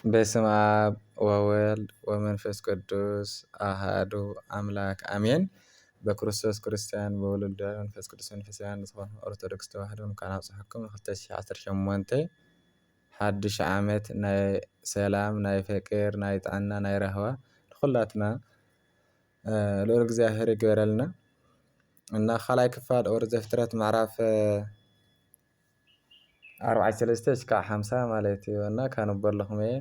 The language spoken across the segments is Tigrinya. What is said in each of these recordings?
በስመ አብ ወወልድ ወመንፈስ ቅዱስ አሐዱ አምላክ አሜን። በክርስቶስ ክርስቲያን በወልድ መንፈስ ቅዱስ መንፈሳውያን ዝኾኑ ኦርቶዶክስ ተዋህዶ እንኳን አብጽሕኩም 2018 ሓድሽ ዓመት ናይ ሰላም ናይ ፍቅር ናይ ጥዕና ናይ ራህዋ ንኹላትና ልኡል እግዚአብሔር ይግበረልና እና ካልኣይ ክፋል ኦሪት ዘፍጥረት ምዕራፍ 43 እስካብ 50 ማለት እዩ እና ካነበለኹም እየ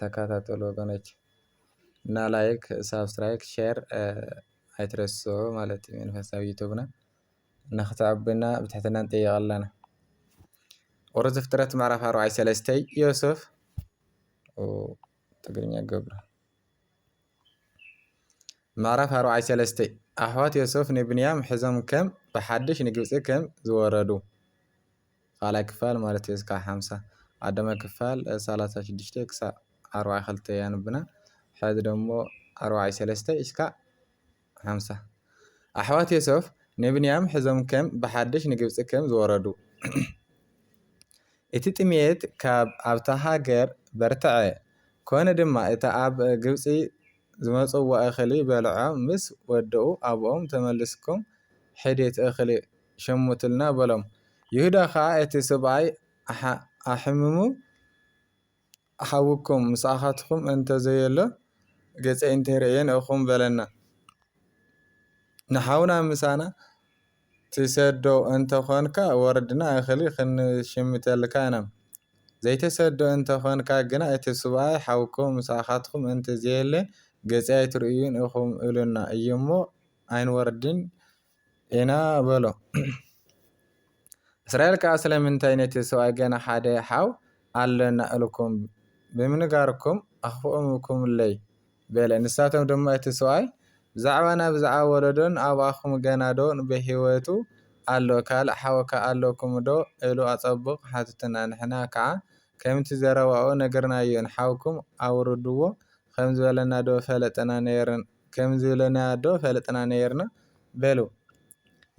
ተከታተሉ ወገኖች እና ላይክ ሳብስክራይብ ሼር አይትረሱ ማለት እዩ መንፈሳዊ ዩቲዩብና እና ክትዕብና ብትሕትና ንጠይቕ ኣለና። ኦሪት ዘፍጥረት ምዕራፍ 43 ዮሴፍ ትግርኛ ገብረ ምዕራፍ 43 ኣሕዋት ዮሴፍ ንብንያም ሒዞም ከም ብሓድሽ ንግብፂ ከም ዝወረዱ ካልኣይ ክፋል ማለት እዩ እስካብ 50 ቀዳማይ ክፋል 36 ክሳብ 42 ያንብና ሕዚ ደሞ 43 እስካብ 50 ኣሕዋት ዮሴፍ ንብንያም ሒዞም ከም ብሓድሽ ንግብፂ ከም ዝወረዱ እቲ ጥሜት ካብ ኣብታ ሃገር በርትዐ ኮነ ድማ እቲ ኣብ ግብፂ ዝመጽዎ እኽሊ በልዖም ምስ ወደኡ ኣብኦም ተመልስኩም ሕዴት እኽሊ ሸሙትልና በሎም። ይሁዳ ከዓ እቲ ሰብኣይ ኣሕምሙ ሓውኩም ምስኣኻትኩም እንተዘየሎ ገፀ እንተርእየን እኹም በለና ንሓውና ምሳና ትሰዶ እንተኾንካ ወረድና እኽሊ ክንሽምተልካ ኢና ዘይተሰዶ እንተኾንካ ግና እቲ ሰብኣይ ሓውኩም ምስኣኻትኩም እንተዘየለ ገፀ ኣይትርእዩን እኹም ኢሉና እዩ እሞ ኣይንወርድን ኢና በሎ። እስራኤል ከዓ ስለምንታይ ነቲ ሰብኣይ ገና ሓደ ሓው ኣለና ኢልኩም ብምንጋርኩም ኣኽፍኦምኩምለይ በለ። ንሳቶም ድማ እቲ ሰብኣይ ብዛዕባና ብዛዕባ ወለዶን ኣብኣኹም ገና ዶ ብሂወቱ ኣሎ ካልእ ሓወካ ኣለኩም ዶ ኢሉ ኣፀቡቕ ሓቲትና። ንሕና ከዓ ከምቲ ዘረብኦ ነገርናዮ ንሓውኩም ኣውርድዎ ከምዝበለና ዶ ፈለጥና ነይርና በሉ።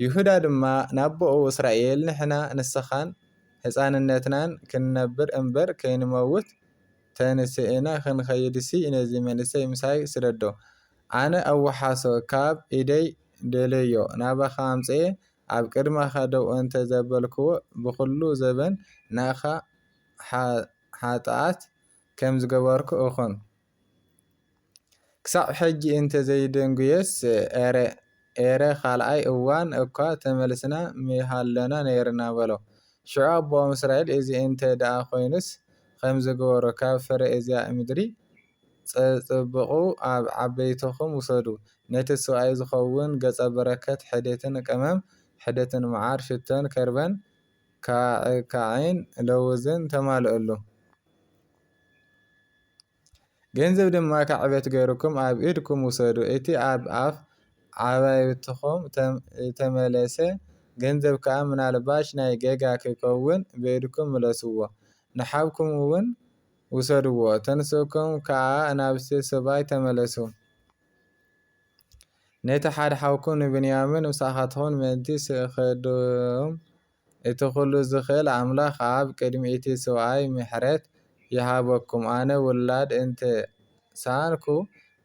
ይሁዳ ድማ ናብኡ እስራኤል ንሕና ንስኻን ህፃንነትናን ክንነብር እምበር ከይንመውት ተንስእና ክንኸይድሲ ነዚ መንእሰይ ምሳይ ስደዶ ኣነ ኣወሓሶ ካብ ኢደይ ደለዮ ናባኻ ኣምፅአ ኣብ ቅድማኻ ደው እንተዘበልክዎ ብኩሉ ዘበን ናኻ ሓጥኣት ከም ዝገበርኩ እኹን ክሳብ ሕጂ እንተዘይደንጉየስ ኤረ ካልኣይ እዋን እኳ ተመልስና ምሃለና ነይርና በሎ። ሽዑ ኣቦኦም እስራኤል እዚ እንተ ደኣ ኮይኑስ ከም ዝገበሮ ካብ ፍረ እዚኣ ምድሪ ፀብቑ ኣብ ዓበይትኹም ውሰዱ ነቲ ሰብኣይ ዝኸውን ገጸ በረከት ሕደትን ቀመም ሕደትን መዓር ሽቶን ከርበን ካዕካዕን ለውዝን ተማልአሉ ገንዘብ ድማ ካዕበት ገይርኩም ኣብ ኢድኩም ውሰዱ። እቲ ኣብ ኣፍ ዓባይትኹም ተመለሰ ገንዘብ ከዓ ምናልባሽ ናይ ጌጋ ክኸውን ብኢድኩም ምለስዎ ንሓውኩም እውን ውሰድዎ ተንስኩም ከዓ ናብቲ ሰብኣይ ተመለሱ። ነቲ ሓደ ሓውኩም ንብንያምን ምስኣኻትኹም ምእንቲ ስእኸዶም እቲ ኩሉ ዝኽእል ኣምላኽ ኣብ ቅድሚ እቲ ሰብኣይ ምሕረት ይሃበኩም ኣነ ውላድ እንተሳኣንኩ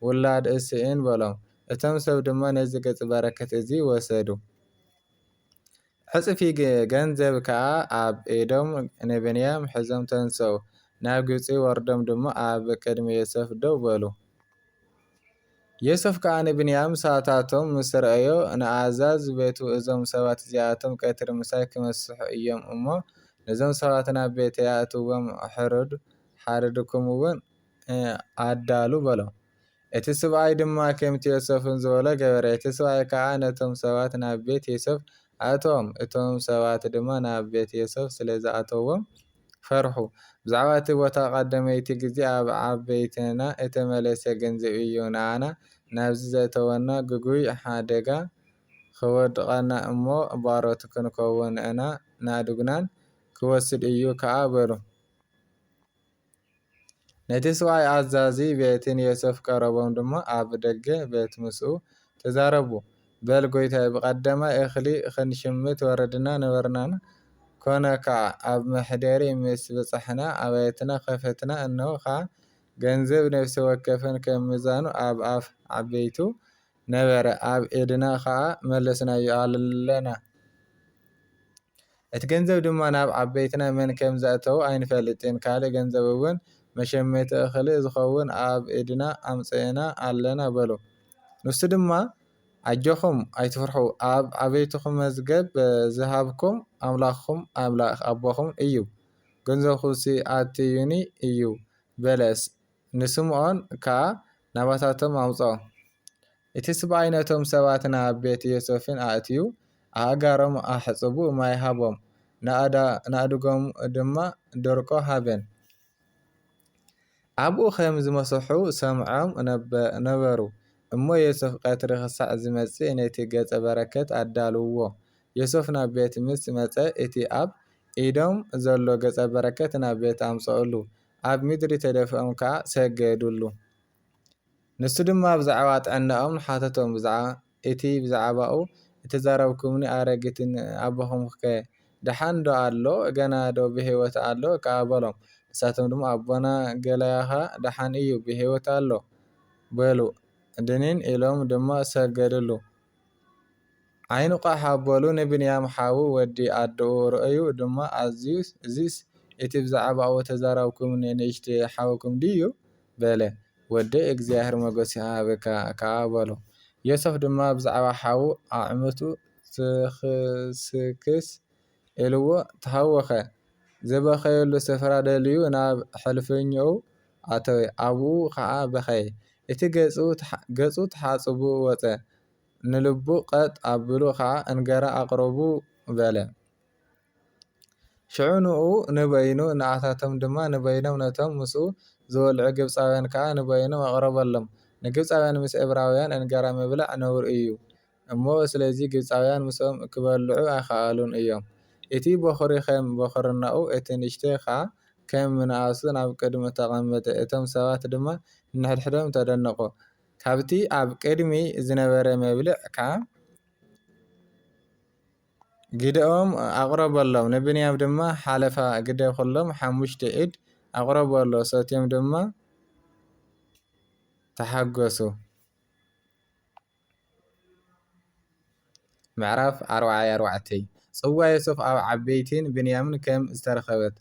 ውላድ እስእን በሎም። እቶም ሰብ ድማ ነዚ ገጸ በረከት እዚ ወሰዱ። ሕፅፊ ገንዘብ ከዓ ኣብ ኢዶም ንብንያም ሒዞም ተንስኡ ናብ ግብፂ ወርዶም ድማ ኣብ ቅድሚ ዮሴፍ ደው በሉ። ዮሴፍ ከዓ ንብንያም ሰባታቶም ምስ ረአዮ ንኣዛዝ ቤቱ እዞም ሰባት እዚኣቶም ቀትሪ ምሳይ ክመስሑ እዮም እሞ ነዞም ሰባት ናብ ቤተይ ኣእትዎም ሓረድኩም እውን ኣዳሉ በሎ። እቲ ሰብኣይ ድማ ከምቲ ዮሴፍ ዝበሎ ገበረ። እቲ ሰብኣይ ከዓ ነቶም ሰባት ናብ ቤት ዮሴፍ ኣእተዎም እቶም ሰባት ድማ ናብ ቤት ዮሴፍ ስለዝኣተዎም ፈርሑ። ብዛዕባ እቲ ቦታ ቀዳመይቲ ግዜ ኣብ ዓበይትና የተመለሰ ገንዘብ እዩ ንኣና ናብዚ ዘእተወና ጉጉይ ሓደጋ ክወድቐና እሞ ባሮት ክንከውን ንዕና ናድጉናን ክወስድ እዩ ከዓ በሉ። ነቲ ሰብኣይ ኣዛዚ ቤትን ዮሴፍ ቀረቦም ድማ ኣብ ደገ ቤት ምስኡ ተዛረቡ። በል ጎይታይ ብቀዳማይ እኽሊ ክንሽምት ወረድና ነበርናና ኮነ ከዓ ኣብ መሕደሪ ምስ በጻሕና ኣባይትና ኸፈትና እንሆ ከዓ ገንዘብ ነፍሲ ወከፍን ከም ሚዛኑ ኣብ ኣፍ ዓበይቱ ነበረ ኣብ ኢድና ከዓ መለስናዮ ኣለና። እቲ ገንዘብ ድማ ናብ ዓበይትና መን ከም ዘእተዉ ኣይንፈልጥን። ካልእ ገንዘብ እውን መሸመቲ እኽሊ ዝኸውን ኣብ ኢድና ኣምፂእና ኣለና በሉ። ንሱ ድማ ኣጆኹም ኣይትፍርሑ፣ ኣብ ዓበይትኹም መዝገብ ዝሃብኩም ኣምላኽኩም ኣምላኽ ኣቦኹም እዩ፣ ገንዘብኩምሲ ኣትዩኒ እዩ በለስ። ንስምዖን ከዓ ናባታቶም ኣምጽኦ። እቲ ሰብኣይ ነቶም ሰባት ናብ ቤት ዮሴፍን ኣእትዩ ኣእጋሮም ኣሕጽቡ ማይ ሃቦም፣ ንኣድጎም ድማ ደርቆ ሃበን። ኣብኡ ከም ዝመሰሑ ሰምዖም ነበሩ እሞ ዮሴፍ ቀትሪ ክሳዕ ዝመጽእ ነቲ ገጸ በረከት ኣዳልውዎ። ዮሴፍ ናብ ቤት ምስ መጸ እቲ ኣብ ኢዶም ዘሎ ገጸ በረከት ናብ ቤት ኣምጽኡሉ፣ ኣብ ምድሪ ተደፊኦም ከዓ ሰገዱሉ። ንሱ ድማ ብዛዕባ ጥዕናኦም ሓተቶም። እቲ ብዛዕባኡ እተዛረብኩምኒ ኣረጊትን ኣቦኹም ከ ደሓን ዶ ኣሎ? ገና ዶ ብሂወት ኣሎ? ከዓ በሎም። ንሳቶም ድማ ኣቦና ገለያኻ ደሓን እዩ ብሂወት ኣሎ በሉ። ድኒን ኢሎም ድማ ሰገዱሉ። ዓይኑ ቃሕ ኣበሉ። ንብንያም ሓዉ ወዲ ኣድኡ ርእዩ ድማ እዙይስ እቲ ብዛዕባኡ ተዛረብኩምኒ ንእሽተይ ሓውኩም ድዩ በለ። ወደይ እግዚኣብሔር ሞገስ ይሃበካ ከዓ በሎ። ዮሴፍ ድማ ብዛዕባ ሓዉ ኣዕምቱ ትኽስክስ ኢልዎ ተሃወኸ። ዝበኸየሉ ስፍራ ደልዩ ናብ ሕልፍኝኡ ኣተወ። ኣብኡ ከዓ በኸየ። እቲ ገጹ ተሓጽቡ ወፀ። ንልቡ ቀጥ ኣቢሉ ከዓ እንገራ ኣቕርቡ በለ። ሽዑ ንኡ ንበይኑ ንኣታቶም ድማ ንበይኖም ነቶም ምስኡ ዝበልዑ ግብፃውያን ከዓ ንበይኖም ኣቕረበሎም። ንግብፃውያን ምስ ዕብራውያን እንገራ ምብላዕ ነውሪ እዩ እሞ ስለዚ ግብፃውያን ምስኦም ክበልዑ ኣይከኣሉን እዮም። እቲ በኹሪ ከም በኹርናኡ እቲ ንእሽተይ ከዓ ከም ምንኣሱ ናብ ቅድሚ ተቐመጠ። እቶም ሰባት ድማ ንሕድሕዶም ተደነቑ። ካብቲ ኣብ ቅድሚ ዝነበረ መብልዕ ከዓ ግደኦም ኣቕረበሎም። ንብንያም ድማ ሓለፋ ግደ ኩሎም 5 ኢድ ኣቕረበሎ። ሰትዮም ድማ ተሓጐሱ። ምዕራፍ 44 ጽዋ ዮሴፍ ኣብ ዓበይትን ብንያምን ከም ዝተረኸበት።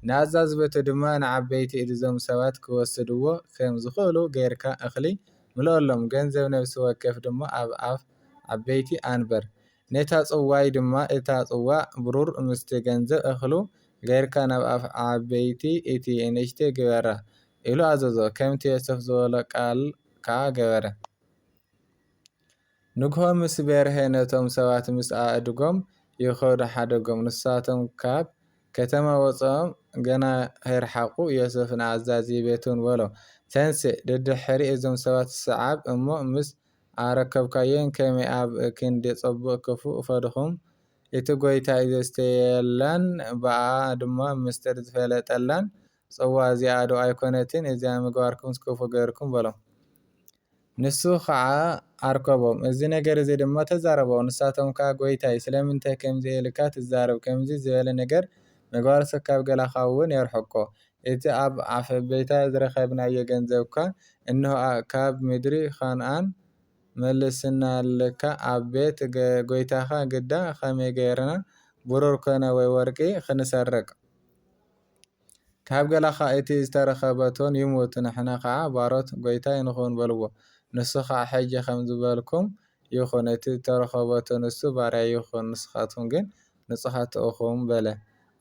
ንኣዛዝ ቤቱ ድማ ንዓበይቲ እዞም ሰባት ክወስድዎ ከም ዝኽእሉ ጌርካ እኽሊ ምልአሎም። ገንዘብ ነፍሲ ወከፍ ድማ ኣብ ኣፍ ዓበይቲ ኣንበር። ነታ ጽዋይ ድማ እታ ጽዋዕ ብሩር ምስቲ ገንዘብ እኽሉ ጌርካ ናብ ኣፍ ዓበይቲ እቲ ንእሽተይ ግበራ ኢሉ ኣዘዞ። ከምቲ ዮሴፍ ዝበሎ ቃል ከዓ ገበረ። ንግሆ ምስ በርሀ ነቶም ሰባት ምስ ኣእድጎም ይኸዱ ሓደጎም። ንሳቶም ካብ ከተማ ወፂኦም ገና ከይረሓቑ ዮሴፍ ንኣዛዚ ቤቱን በሎ፣ ተንሥእ ድድሕሪ እዞም ሰባት ሰዓብ እሞ ምስ ኣረከብካዮን ከመይ ኣብ ክንዲ ጽቡቕ ክፉእ ፈድኹም። እቲ ጐይታ ዘስተየላን ብኣ ድማ ምስጢር ዝፈለጠላን ጽዋ እዚኣ ዶ ኣይኮነትን? እዚኣ ምግባርኩም ክፉእ ገይርኩም በሎም። ንሱ ከዓ ኣርከቦም። እዚ ነገር እዚ ድማ ተዛረበው። ንሳቶም ከዓ ጐይታይ ስለምንታይ ከምዚ ኢልካ ትዛረብ? ከምዚ ዝበለ ነገር ምግባርሰ ካብ ገላኻ እውን የርሕቆ። እቲ ኣብ ኣፍ ቤታ ዝረኸብናዮ ገንዘብካ እንሆ ካብ ምድሪ ከነዓን መልስናልካ። ኣብ ቤት ጐይታኻ ግዳ ከመይ ገይርና ብሩር ኮነ ወይ ወርቂ ክንሰርቅ? ካብ ገላኻ እቲ ዝተረኸበቶን ይሙት፣ ንሕና ከዓ ባሮት ጐይታይ ንኹን በልዎ። ንሱ ከዓ ሕጂ ከም ዝበልኩም ይኹን፣ እቲ ዝተረኸበቶ ንሱ ባርያ ይኹን፣ ንስኻትኩም ግን ንጹሓት ኢኹም በለ።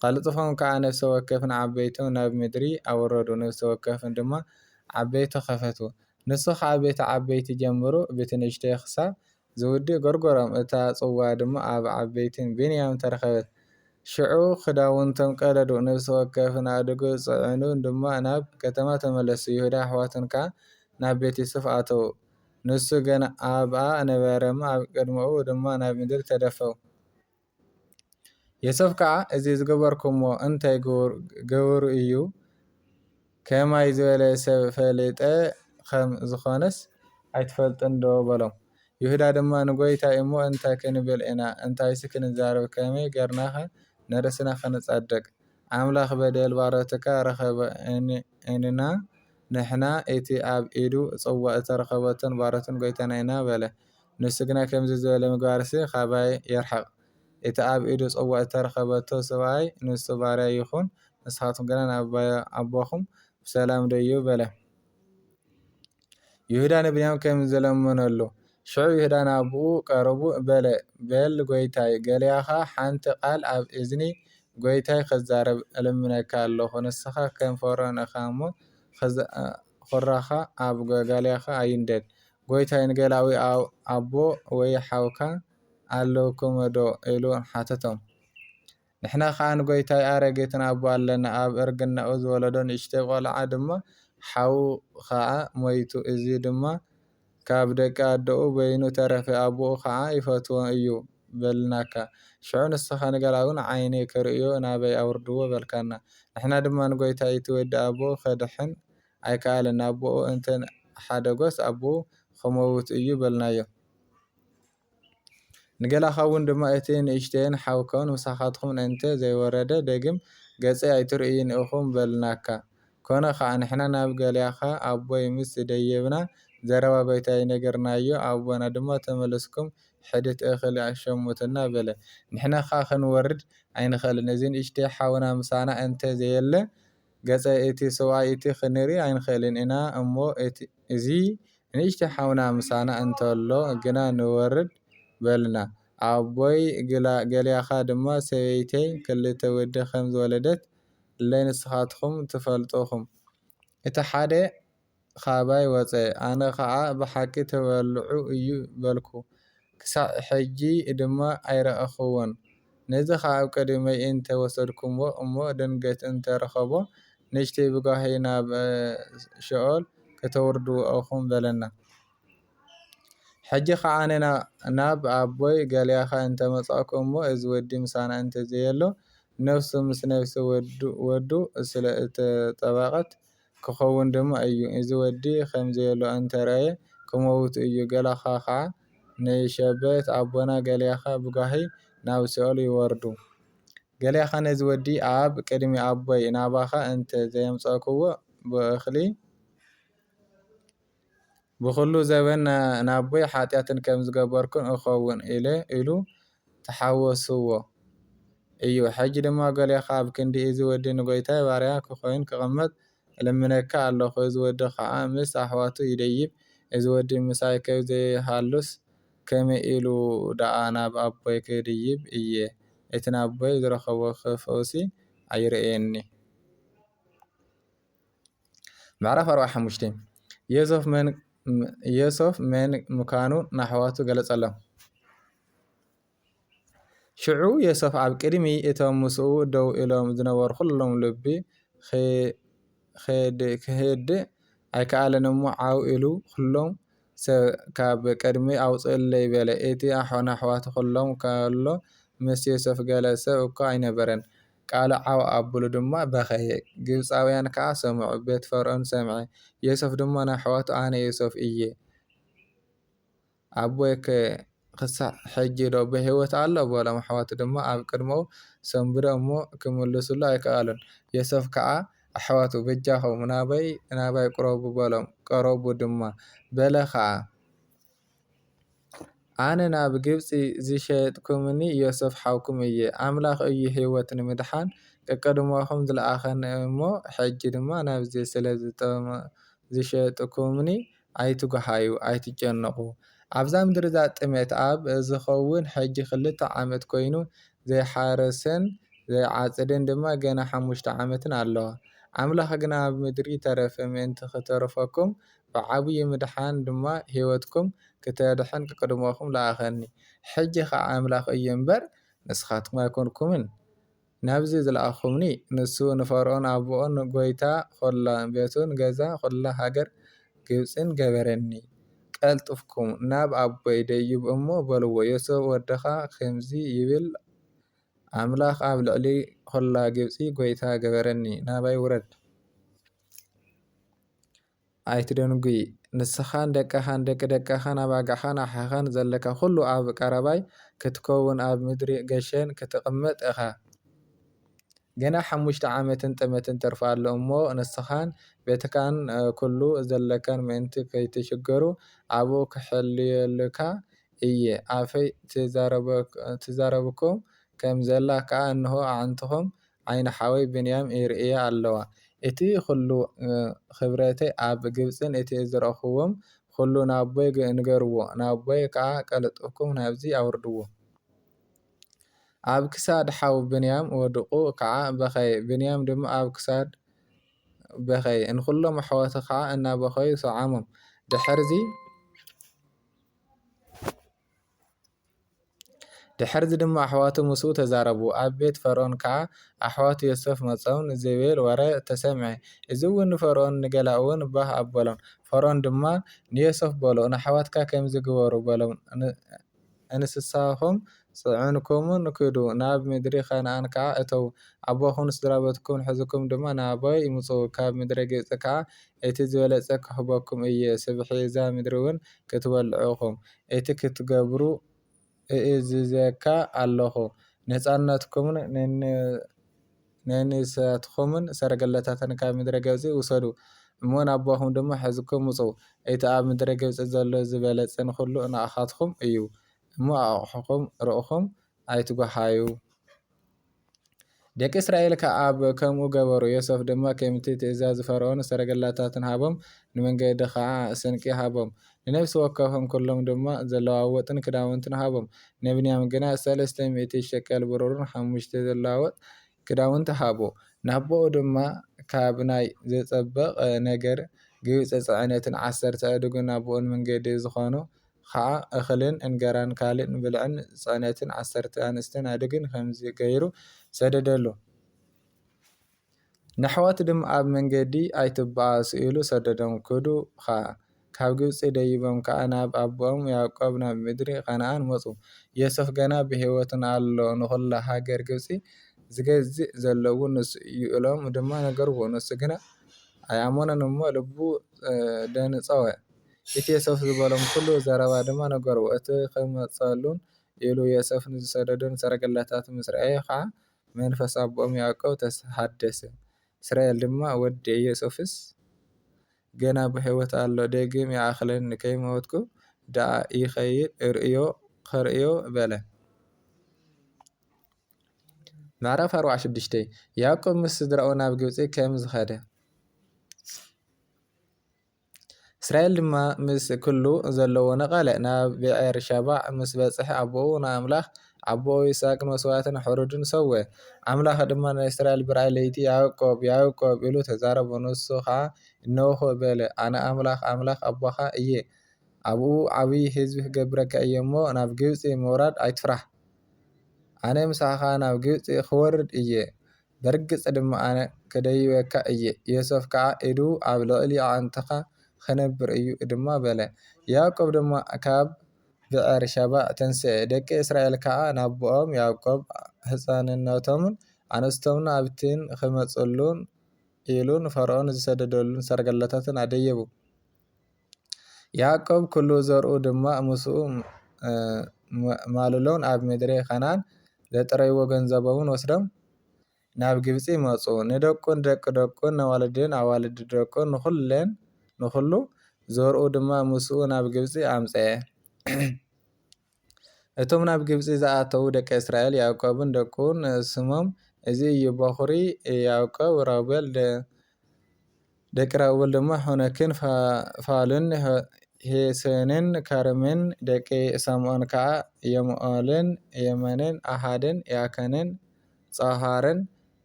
ቀልጥፎም ከዓ ነፍሲ ወከፍን ዓበይቶም ናብ ምድሪ ኣወረዱ። ነፍሲ ወከፍን ድማ ዓበይቲ ኸፈቱ። ንሱ ከዓ ቤተ ዓበይቲ ጀምሩ ቤት ንእሽተይ ክሳብ ዝውድእ ጎርጎሮም። እታ ጽዋ ድማ ኣብ ዓበይትን ብንያም ተረኸበት። ሽዑ ክዳውንቶም ቀደዱ። ነፍሲ ወከፍን ኣድጉ ጽዕኑ ድማ ናብ ከተማ ተመለሱ። ይሁዳ ኣሕዋትን ከዓ ናብ ቤት ዮሴፍ ኣተዉ። ንሱ ገና ኣብኣ ነበረ እሞ ኣብ ቅድሚኡ ድማ ናብ ምድሪ ተደፈኡ። ዮሴፍ ከዓ እዚ ዝገበርኩሞ እንታይ ገብሩ እዩ? ከማይ ዝበለ ሰብ ፈሊጠ ከም ዝኾነስ ኣይትፈልጥን ዶ በሎም። ይሁዳ ድማ ንጐይታይ እሞ እንታይ ክንብል ኢና? እንታይስ ክንዛረብ? ከመይ ጌርናኸ ነርስና ከነጸድቅ ኣምላኽ በደል ባሮትካ ረኸበ እንና ንሕና እቲ ኣብ ኢዱ ጽዋእ ተረኸበትን ባሮትን ጎይታና ኢና በለ። ንሱ ግና ከምዚ ዝበለ ምግባርሲ ካባይ የርሐቕ። እቲ ኣብ ኢዱ ጽዋእ ተረኸበቶ ሰብኣይ ንሱ ባርያ ይኹን፣ ንስኻትኩም ግና ናብ ኣቦኹም ብሰላም ደዩ በለ። ይሁዳ ንብንያም ከምዚ ዘለመነሉ ሽዑ ይሁዳ ናብኡ ቀረቡ በል ጎይታይ ገሊኣኻ ሓንቲ ቃል ኣብ እዝኒ ጎይታይ ክዛረብ እልምነካ ኣለኹ። ንስኻ ከም ፈርዖን ኢኻ እሞ ኹራኻ ኣብ ገሊኣኻ ኣይንደድ። ጎይታይ ንገላዊ ኣቦ ወይ ሓውካ ኣለውኩሞ ዶ ኢሉ ሓተቶም። ንሕና ከዓ ንጎይታይ ኣረጊትን ኣቦ ኣለና። ኣብ እርግናኡ ዝወለዶ ንእሽተይ ቆልዓ ድማ ሓው ከዓ ሞይቱ፣ እዚ ድማ ካብ ደቂ ኣዶኡ በይኑ ተረፈ። ኣቦኡ ከዓ ይፈትዎ እዩ በልናካ። ሽዑ ንስኻ ንገላውን ዓይኒ ክርእዮ ናበይ ኣውርድዎ በልካና። ንሕና ድማ ንጎይታይ እቲ ወዲ ኣቦ ከድሕን ኣይከኣለን። ኣቦኡ እንተ ሓደጎስ ኣቦኡ ክመውት እዩ በልናዮ። ንገላኻ እውን ድማ እቲ ንእሽተይን ሓውከውን ምሳኻትኩም እንተ ዘይወረደ ደግም ገጸይ ኣይትርእይን ኢኹም በልናካ። ኮነ ከዓ ንሕና ናብ ገሊኣኻ ኣቦይ ምስ ደየብና ዘረባ ጎይታይ ነገርናዮ። ኣቦና ድማ ተመለስኩም ሕድት እኽሊ ኣሸሙትና በለ። ንሕና ከዓ ክንወርድ ኣይንኽእልን። እዚ ንእሽተይ ሓውና ምሳና እንተ ዘየለ ገጸ እቲ ሰብኣይ እቲ ክንርኢ ኣይንኽእልን ኢና እሞ እዚ ንእሽተይ ሓውና ምሳና እንተሎ ግና ንወርድ በልና። ኣቦይ ገሊኣኻ ድማ ሰበይተይ ክልተ ወዲ ከም ዝወለደት ለይ ንስኻትኩም ትፈልጡኹም። እቲ ሓደ ካባይ ወፀ፣ ኣነ ከዓ ብሓቂ ተበልዑ እዩ በልኩ። ክሳዕ ሕጂ ድማ ኣይረአኽዎን። ነዚ ከዓ ኣብ ቀዳመይ እንተ ወሰድኩሞ እሞ ድንገት እንተረኸቦ ንእሽተይ ብጓሂ ናብ ሸኦል ከተወርድዎ ኢኹም በለና። ሕጂ ከዓ ኣነ ናብ ኣቦይ ገሊኣኻ እንተመጻእኩ እሞ እዚ ወዲ ምሳና እንተዘየሎ ነፍሱ ምስ ነፍሲ ወዱ ስለ እተጠበቐት ክኸውን ድማ እዩ። እዚ ወዲ ከምዘየሎ እንተረአየ ክመውት እዩ። ገላኻ ከዓ ንሸበት ኣቦና ገሊኣኻ ብጓሂ ናብ ሲኦል ይወርዱ። ገሊኣኻ ነዚ ወዲ ኣብ ቅድሚ ኣቦይ ናባኻ እንተ ዘየምጸእክዎ ብኹሉ ዘበን ናቦይ ሓጢኣትን ከም ዝገበርኩን እኸውን ኢሉ ተሓወስዎ እዩ። ሕጂ ድማ ገሊኣኻ ኣብ ክንዲ እዚ ወዲ ንጎይታይ ባርያ ክኾይን ክቕመጥ እልምነካ ኣለኹ። እዚ ወዲ ከዓ ምስ ኣሕዋቱ ይደይብ። እዚ ወዲ ምሳይ ከብዘይሃሉስ ከመይ ኢሉ ደኣ ናብ ኣቦይ ክድይብ እየ። እቲ ናቦይ ዝረኸቦ ፈውሲ ኣይርአየኒ። ምዕራፍ 45 ዮሴፍ መን ምዃኑ ንኣሕዋቱ ገለጸሎም። ሽዑ ዮሴፍ ኣብ ቅድሚ እቶም ምስኡ ደው ኢሎም ዝነበሩ ኩሎም ልቢ ክህድእ ኣይከኣለን እሞ ዓው ኢሉ ኩሎም ሰብ ካብ ቅድሚ ኣውፅእለይ በለ። እቲ ኣሕዋቱ ኩሎም ከሎ ምስ ዮሴፍ ገለ ሰብ እኳ ኣይነበረን። ቃሉ ዓው ኣቢሉ ድማ በኸየ። ግብፃውያን ከዓ ሰምዑ፣ ቤት ፈርዖን ሰምዐ። ዮሴፍ ድማ ንኣሕዋቱ ኣነ ዮሴፍ እየ፣ ኣቦይ ክሳዕ ሕጂ ዶ ብሂወት ኣሎ በሎም። ኣሕዋቱ ድማ ኣብ ቅድሚኡ ሰንብዶ እሞ ክምልሱሉ ኣይከኣሉን። ዮሴፍ ከዓ ኣሕዋቱ በጃኹም ናባይ ቁረቡ በሎም። ቀረቡ ድማ በለ ከዓ ኣነ ናብ ግብፂ ዝሸጥኩምኒ ዮሴፍ ሓውኩም እየ። ኣምላኽ እዩ ህይወት ንምድሓን ቀቀድሞኹም ዝለኣኸኒ እሞ ሕጂ ድማ ናብዚ ስለ ዝሸጥኩምኒ ኣይትጓሃዩ ኣይትጨነቑ። ኣብዛ ምድሪ እዛ ጥሜት ኣብ ዝኸውን ሕጂ 2 ዓመት ኮይኑ ዘይሓረሰን ዘይዓጽድን ድማ ገና 5 ዓመትን ኣለዋ። ኣምላኽ ግና ኣብ ምድሪ ተረፈ ምእንቲ ክተርፈኩም ብዓብዪ ምድሓን ድማ ህይወትኩም ክተድሕን ቅድሞኹም ለኣኸኒ። ሕጂ ከዓ ኣምላኽ እዩ እምበር ንስኻትኩም ኣይኮንኩምን። ናብዚ ዝለኣኹምኒ ንሱ ንፈርዖን ኣቦኦን ጎይታ ኩላ ቤቱን ገዛ ኩላ ሃገር ግብፅን ገበረኒ። ቀልጥፍኩም ናብ ኣቦይ ደይቡ እሞ በልዎ፣ ዮሴፍ ወድኻ ከምዚ ይብል ኣምላኽ ኣብ ልዕሊ ኩላ ግብፂ ጎይታ ገበረኒ። ናባይ ውረድ ኣይትደንጉይ። ንስኻን ደቅኻን ደቂ ደቅኻን ኣባግዕኻን ኣሓኻን ዘለካ ኩሉ ኣብ ቀረባይ ክትከውን ኣብ ምድሪ ገሸን ክትቕመጥ ኢኻ። ገና 5 ዓመትን ጥመትን ተርፋ ኣሎ እሞ ንስኻን ቤትካን ኩሉ ዘለከን ምእንቲ ከይትሽገሩ ኣብኡ ክሕልየልካ እየ ኣፈይ ትዛረብኩም ከም ዘላ ከዓ እንሆ ኣዓንትኹም ዓይኒ ሓወይ ብንያም ይርእያ ኣለዋ። እቲ ኩሉ ክብረተይ ኣብ ግብፅን እቲ ዝረኽብዎም ኩሉ ናቦይ ንገርዎ ናቦይ ከዓ ቀለጥፍኩም ናብዚ ኣውርድዎ። ኣብ ክሳድ ሓው ብንያም ወድቁ ከዓ በኸየ ብንያም ድማ ኣብ ክሳድ በኸየ እንኩሎም ኣሕዋቱ ከዓ እናበኸዩ ሰዓሞም። ድሕርዚ ድማ ኣሕዋቱ ምስኡ ተዛረቡ። ኣብ ቤት ፈርዖን ከዓ ኣሕዋቱ ዮሴፍ መፀውን ዝብል ወረ ተሰምዐ። እዚ እውን ንፈርዖን ንገላእ እውን ባህ ኣበሎም። ፈርዖን ድማ ንዮሴፍ በሎ ንኣሕዋትካ ከምዚ ግበሩ በሎም እንስሳኹም ፅዕንኩምን ክዱ ናብ ምድሪ ከነኣን ከዓ እተው ኣቦኹን ስድራቤትኩም ሕዝኩም ድማ ናበይ ምፁ ካብ ምድሪ ግብፂ ከዓ እቲ ዝበለፀ ክህበኩም እየ ስብሒ እዛ ምድሪ እውን ክትበልዑኹም እቲ ክትገብሩ እእዝዘካ ኣለኹ ነፃነትኩምን ነንሳትኩምን ሰረገላታትን ካብ ምድሪ ግብፂ ውሰዱ እሞ ናቦኹም ድማ ሕዝኩም ምፁ እቲ ኣብ ምድሪ ግብፂ ዘሎ ዝበለፀን ኩሉ ንኣኻትኩም እዩ እሞ ኣቑሑኩም ርኢኹም ኣይትጓሃዩ። ደቂ እስራኤል ከዓ ከምኡ ገበሩ። ዮሴፍ ድማ ከምቲ ትእዛዝ ፈርዖን ሰረገላታትን ሃቦም ንመንገዲ ከዓ ስንቂ ሃቦም። ንነፍሲ ወከፎም ኩሎም ድማ ዘለዋወጥን ክዳውንትን ሃቦም። ንብንያም ግና 300 ሸቀል ብሩርን 5 ዘለዋወጥ ክዳውንቲ ሃቦ። ናቦኡ ድማ ካብ ናይ ዘፀበቕ ነገር ግብፂ ፅዕነትን 10 ኣእዱግን ናብኡን መንገዲ ዝኾኑ ከዓ እኽልን እንጀራን ካልእ ብልዕን ፅዕነትን 10 ኣንስትን ኣድግን ከምዚ ገይሩ ሰደደሉ። ንኣሕዋቱ ድማ ኣብ መንገዲ ኣይትበኣሱ ኢሉ ሰደዶም። ክዱ ከዓ ካብ ግብፂ ደይቦም ከዓ ናብ ኣቦኦም ያዕቆብ ናብ ምድሪ ከነኣን መፁ። ዮሴፍ ገና ብሂወት ኣሎ ንኩላ ሃገር ግብፂ ዝገዝእ ዘሎ እውን ንሱ እዩ ኢሎም ድማ ነገርዎ። ንሱ ግና ኣይኣመኖን እሞ ልቡ ደንፀወ። እቲ ዮሴፍ ዝበሎም ኩሉ ዘረባ ድማ ነገርዎ። እቲ ክመፀሉን ኢሉ ዮሴፍ ንዝሰደዶን ሰረገላታት ምስ ረአየ ከዓ መንፈስ ኣቦኦም ያዕቆብ ተሃደሰ። እስራኤል ድማ ወዲ ዮሴፍስ ገና ብሂወት ኣሎ ደጊም ይኣክለኒ ከይሞትኩ ደኣ ይኸይድ ክርእዮ በለ። ምዕራፍ 46 ያዕቆብ ምስ ስድራኡ ናብ ግብፂ ከም ዝኸደ። እስራኤል ድማ ምስ ኩሉ ዘለዎ ነቐለ ናብ ብኤር ሸባዕ ምስ በፅሐ ኣቦኡ ንኣምላኽ ኣቦኡ ይስሐቅ መስዋእትን ሕሩድን ሰውየ። ኣምላኽ ድማ ናይ እስራኤል ብርኣይ ለይቲ ያዕቆብ ያዕቆብ ኢሉ ተዛረቦ። ንሱ ከዓ እነሆ በለ ኣነ ኣምላኽ ኣቦኻ እየ ኣብኡ ዓብይ ህዝቢ ክገብረካ እየ እሞ ናብ ግብፂ ምውራድ ኣይትፍራሕ ኣነ ምሳኻ ናብ ግብፂ ክወርድ እየ በርግፅ ድማ ኣነ ክደይበካ እየ። ዮሴፍ ከዓ ኢዱ ኣብ ልዕሊ ኣዓንትኻ ክነብር እዩ ድማ በለ። ያዕቆብ ድማ ካብ ብኤር ሸባዕ ተንስአ። ደቂ እስራኤል ከዓ ናቦኦም ያዕቆብ ህፃንነቶምን ኣንስቶምን ኣብቲን ክመፅሉን ኢሉን ፈርዖን ዝሰደደሉን ሰረገላታትን ኣደየቡ። ያዕቆብ ኩሉ ዘርኡ ድማ ምስኡ ማልሎን ኣብ ምድሪ ከነኣን ዘጥረይዎ ገንዘቦምን ወስዶም ናብ ግብፂ መፁ። ንደቁን ደቂ ደቁን ኣዋልድን ኣዋልድ ደቁን ንኩሉ ዘርኡ ድማ ምስኡ ናብ ግብፂ ኣምፀአ። እቶም ናብ ግብፂ ዝኣተዉ ደቂ እስራኤል ያዕቆብን ደቁን ስሞም እዚ እዩ። በኹሪ ያዕቆብ ራውቤል ደቂ ራውቤል ድማ ሆነክን ፋሉን ሄሴንን ካርምን ደቂ ሰምዖን ከዓ የሙኤልን የመንን ኣሃድን ያከንን ጾሃርን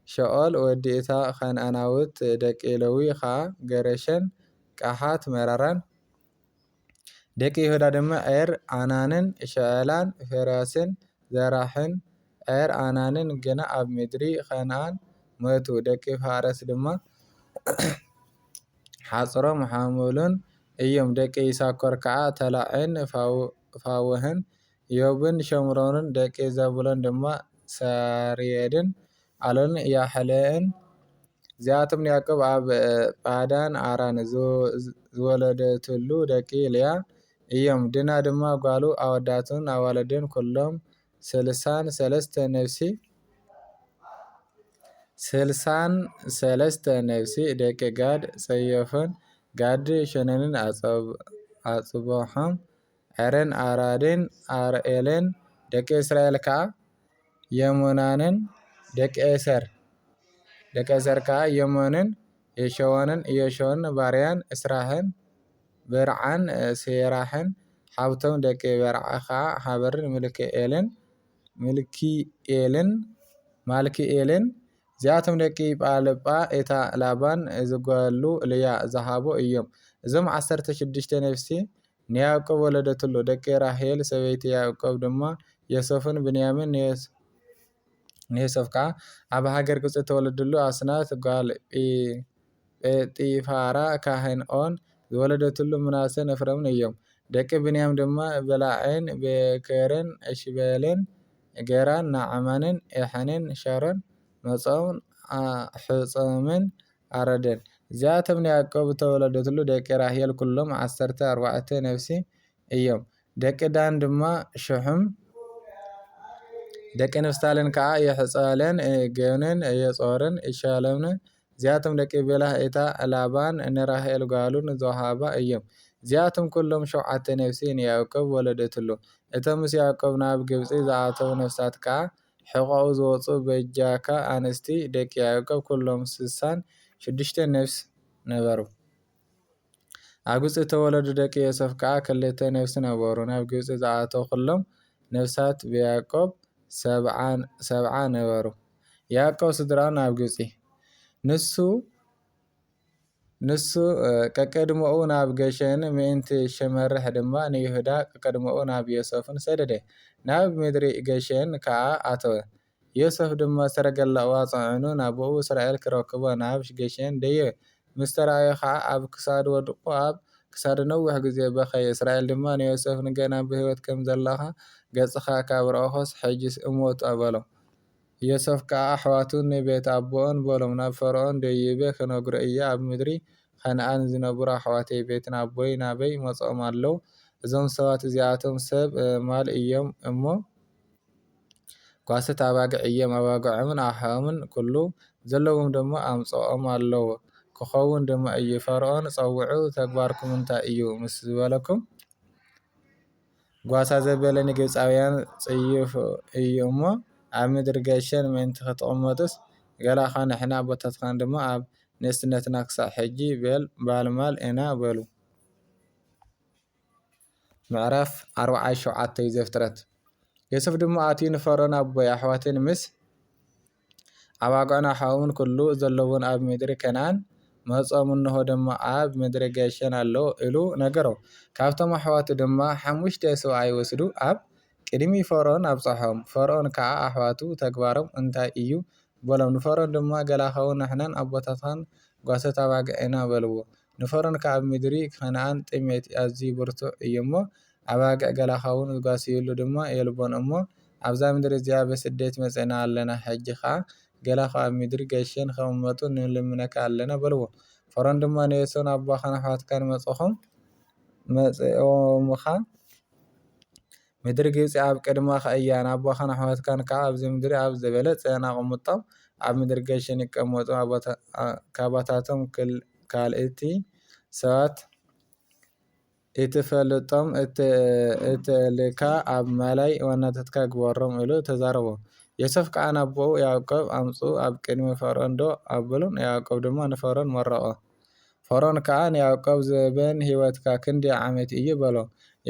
ሸኦል ወዲ እታ ከነኣናዊት ደቂ ሌዊ ከዓ ገረሸን ቀሓት መራራን ደቂ ይሁዳ ድማ ዔር ዓናንን ሸዕላን ፊራስን ዘራሕን ዔር ዓናንን ግና ኣብ ምድሪ ከነኣን ሞቱ። ደቂ ፋሬስ ድማ ሓጽሮም ሓሙሉን እዮም። ደቂ ይሳኮር ከዓ ተላዕን ፋወህን ዮብን ሸምሮንን ደቂ ዘብሎን ድማ ሳርየድን ኣሎን ያሕልኤን እዚኣቶም ንያዕቆብ ኣብ ጳዳን ኣራን ዝወለደትሉ ደቂ ልያ እዮም። ድና ድማ ጓሉ ኣወዳትን ኣዋልድን ኩሎም 63 ነፍሲ ስልሳን ሰለስተ ነፍሲ ደቂ ጋድ ጸዮፍን ጋድ ሸነንን አጽቦሖም ዕረን አራድን አርኤልን ደቂ እስራኤል ከዓ የሙናንን ደቂ ኤሰር ከዓ የሞንን የሸወንን ኢዮሾን ባርያን እስራህን ብርዓን ሴራሕን ሓብቶም ደቂ በርዓ ከዓ ሓበርን ማልኪኤልን እዚኣቶም ደቂ ጳልጳ እታ ላባን ዝጓሉ ልያ ዝሃቦ እዮም። እዞም 16 ነፍሲ ንያዕቆብ ወለደትሉ ደቂ ራሄል ሰበይቲ ያዕቆብ ድማ ዮሴፍን ብንያምን ንዮሴፍ ከዓ ኣብ ሃገር ግብፂ ተወለድሉ ኣስናት ጓል ጴጢፋራ ካህንኦን ዝወለደትሉ ምናሴን ኤፍሬምን እዮም። ደቂ ብንያም ድማ በላዕን ቤኬርን እሽቤልን ጌራን ናዕማንን ኤሐንን ሸሮን መጾውን ሕጾምን ኣረድን እዚኣቶም ንያዕቆብ ተወለደትሉ ደቂ ራሄል ኩሎም 14 ነፍሲ እዮም። ደቂ ዳን ድማ ሽሑም ደቂ ንፍታሌም ከዓ የሕጸለን ጌንን የጾርን ይሻለምን እዚኣቶም ደቂ ቤላህ እታ ላባን ንራሄል ጓሉን ዝወሃባ እዮም። እዚኣቶም ኩሎም 7 ነፍሲ ንያዕቆብ ወለደትሉ። እቶም ምስ ያዕቆብ ናብ ግብፂ ዝኣተዉ ነፍሳት ከዓ ሕቖኡ ዝወፁ በጃካ ኣንስቲ ደቂ ያዕቆብ ኩሎም 66 ነፍሲ ነበሩ። ኣብ ግብፂ ተወለዱ ደቂ ዮሴፍ ከዓ 2 ነፍሲ ነበሩ። ናብ ግብፂ ዝኣተዉ ኩሎም ነፍሳት ብያዕቆብ 70 ነበሩ። ያዕቆብ ስድራኡ ናብ ግብፂ ንሱ ቀቀድሞኡ ናብ ገሸን ምእንቲ ሸመርሕ ድማ ንይሁዳ ቀቀድሞኡ ናብ ዮሴፍን ሰደደ። ናብ ምድሪ ገሸን ከዓ ኣተወ። ዮሴፍ ድማ ሰረገላ ጽዒኑ ናብኡ እስራኤል ክረክቦ ናብ ገሸን ደየበ። ምስ ተረኣዮ ከዓ ኣብ ክሳዱ ወዲቁ ኣብ ክሳዱ ነዊሕ ግዜ በኸየ። እስራኤል ድማ ንዮሴፍ ንገና ብህይወት ከም ዘለኻ ገጽኻ ካብ ረኣኾስ ሕጂስ እሞት በሎ። ዮሴፍ ከዓ ኣሕዋቱ ንቤት ኣቦኦም በሎም ናብ ፈርዖን ደይበ ክነግሮ እየ ኣብ ምድሪ ከነኣን ዝነብሩ ኣሕዋተይ ቤትን ኣቦይ ናበይ መጾኦም ኣለዉ። እዞም ሰባት እዚኣቶም ሰብ ማል እዮም እሞ ጓሶት ኣባጊዕ እዮም። ኣባግዖምን ኣሕዮምን ኩሉ ዘለዎም ድማ ኣምጽኦም ኣለዎ ክኸውን ድማ እዩ። ፈርዖን ጸውዑ ተግባርኩም እንታይ እዩ ምስ ዝበለኩም ጓሳ ዘበለ ንግብፃውያን ጽዩፍ እዩ እሞ ኣብ ምድሪ ገሸን ምእንቲ ክትቕመጡስ ገላኻ ንሕና ኣቦታትካን ድማ ኣብ ንእስነትና ክሳብ ሕጂ ባልማል ኢና በሉ። ምዕራፍ 47 ዘፍጥረት። ዮሴፍ ድማ ኣትዩ ንፈርዖን ኣቦይ ኣሕዋትን ምስ ኣባግዑን ኣሕዮምን ኩሉ ዘለውን ኣብ ምድሪ ከነዓን መጾም እንሆ ድማ ኣብ ምድሪ ገሸን ኣለዉ ኢሉ ነገሮም። ካብቶም ኣሕዋቱ ድማ 5 ሰብኣይ ወስዱ ኣብ ቅድሚ ፈርዖን ኣብጽሖም። ፈርዖን ከዓ ኣሕዋቱ ተግባሮም እንታይ እዩ በሎም። ንፈርዖን ድማ ገላኸውን ንሕናን ኣቦታትካን ጓሶት ኣባጊዕ ኢና በልዎ። ንፈርዖን ከዓ ኣብ ምድሪ ከነዓን ጥሜት ኣዝዩ ብርቱዕ እዩ እሞ ኣባጊዕ ገላኸውን ዝጓስይሉ ድማ የልቦን እሞ ኣብዛ ምድሪ እዚኣ በስደት መጺእና ኣለና። ሕጂ ከዓ ገላኻ ኣብ ምድሪ ገሸን ከቕመጡ ንልምነካ ኣለና በልዎ። ፈርዖን ድማ ንዮሴፍ ኣቦኻን ኣሕዋትካን መጺኦምኻ ምድሪ ግብፂ ኣብ ቅድማኻ እያ። ኣቦኻን ኣሕዋትካን ከዓ ኣብዚ ምድሪ ኣብ ዝበለጸ ኣቕምጦም ኣብ ምድሪ ገሸን ይቀመጡ። ካባታቶም ካልእቲ ሰባት እትፈልጦም እትልካ ኣብ ማላይ ዋናታትካ ግበሮም ኢሉ ተዛረቦ። ዮሴፍ ከዓ ናቦኡ ያዕቆብ ኣምፁ ኣብ ቅድሚ ፈርዖን ዶ ኣበሉን። ያዕቆብ ድማ ንፈርዖን መረቖ። ፈርዖን ከዓ ንያዕቆብ ዘበን ህይወትካ ክንደይ ዓመት እዩ በሎ።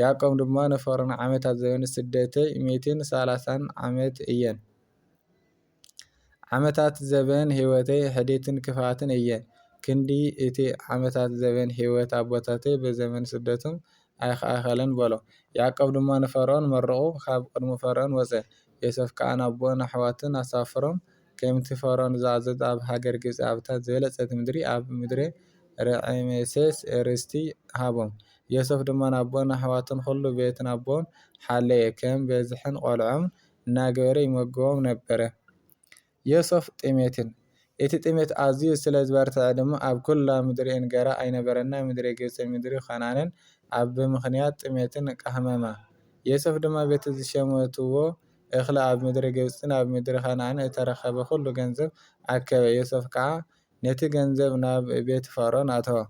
ያዕቆብ ድማ ንፈርዖን ዓመታት ዘበን ስደተይ 130 ዓመት እየን። ዓመታት ዘበን ህይወተይ ሕዴትን ክፋትን እየን። ክንዲ እቲ ዓመታት ዘበን ህይወት ኣቦታተይ ብዘመን ስደቶም ኣይከኣኸለን በሎ። ያዕቆብ ድማ ንፈርዖን መረቑ ካብ ቅድሚ ፈርዖን ወፀ። ዮሴፍ ከዓ ናቦኡን ኣሕዋቱን ኣሳፊሮም ከምቲ ፈርዖን ዝኣዘዞ ኣብ ሃገር ግብፂ ኣብታ ዝበለጸት ምድሪ ኣብ ምድሪ ረዕሜሴስ ርስቲ ሃቦም። ዮሴፍ ድማ ናቦኡን ኣሕዋቱን ኩሉ ቤትን ኣቦኦም ሓለየ ከም በዝሕን ቆልዖም እናገበረ ይመግቦም ነበረ። ዮሴፍ ጥሜትን እቲ ጥሜት ኣዝዩ ስለ ዝበርትዐ ድማ ኣብ ኩላ ምድሪ እንጀራ ኣይነበረና። ምድሪ ግብፅን ምድሪ ከነዓንን ኣብ ብምኽንያት ጥሜትን ቀህመማ። ዮሴፍ ድማ በቲ ዝሸመትዎ እኽሊ ኣብ ምድሪ ግብፅን ኣብ ምድሪ ከነዓን እተረኸበ ኩሉ ገንዘብ ኣከበ። ዮሴፍ ከዓ ነቲ ገንዘብ ናብ ቤት ፈርዖን ኣተወ።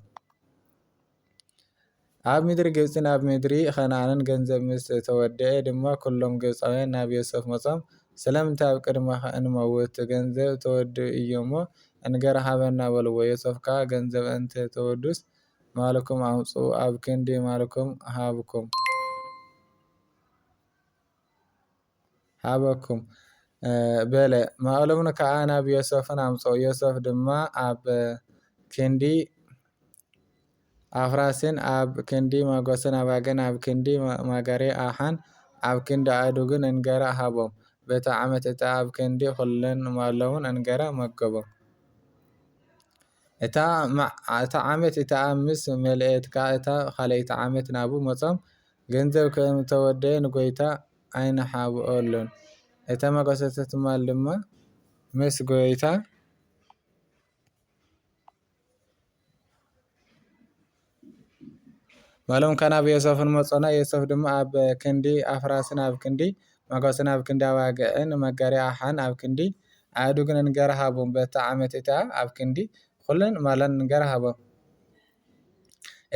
ኣብ ምድሪ ግብፅን ኣብ ምድሪ ከነዓንን ገንዘብ ምስ ተወድአ ድማ ኩሎም ግብፃውያን ናብ ዮሴፍ መፅኦም ስለምንታይ ኣብ ቅድመኻ እንመውት ገንዘብ ተወድኡ እዩ እሞ እንገር ሃበና በልዎ። ዮሴፍ ከዓ ገንዘብ እንተተወዱስ ማለኩም ኣምፁ ኣብ ክንዲ ማለኩም ሃበኩም በለ። ማእሎምኑ ከዓ ናብ ዮሴፍን ኣምፅኡ። ዮሴፍ ድማ ኣብ ክንዲ ኣፍራስን ኣብ ክንዲ መጎስን ኣባግዕን ኣብ ክንዲ ማጋሬ ኣሓን ኣብ ክንዲ ኣእዱግን እንገራ ሃቦም። በቲ ዓመት እታ ኣብ ክንዲ ኩለን ማሎምን እንገራ መገቦም። እታ ዓመት እቲኣ ምስ መልአት ከዓ እታ ካልአይቲ ዓመት ናቡ መፅኦም ገንዘብ ከም ተወደየ ንጎይታ ኣይነሓብኦሉን። እታ መጓሰተት ማል ድማ ምስ ጎይታ ማሎም ከናብ ዮሴፍን መፆና። ዮሴፍ ድማ ኣብ ክንዲ ኣፍራስን ኣብ ክንዲ መጓስን ኣብ ክንዲ ኣባግዕን መጋርያ ኣሓን ኣብ ክንዲ ኣእዱግን እንገራ ሃቦም። በታ ዓመት እታ ኣብ ክንዲ ኩለን ማለን እንገራ ሃቦም።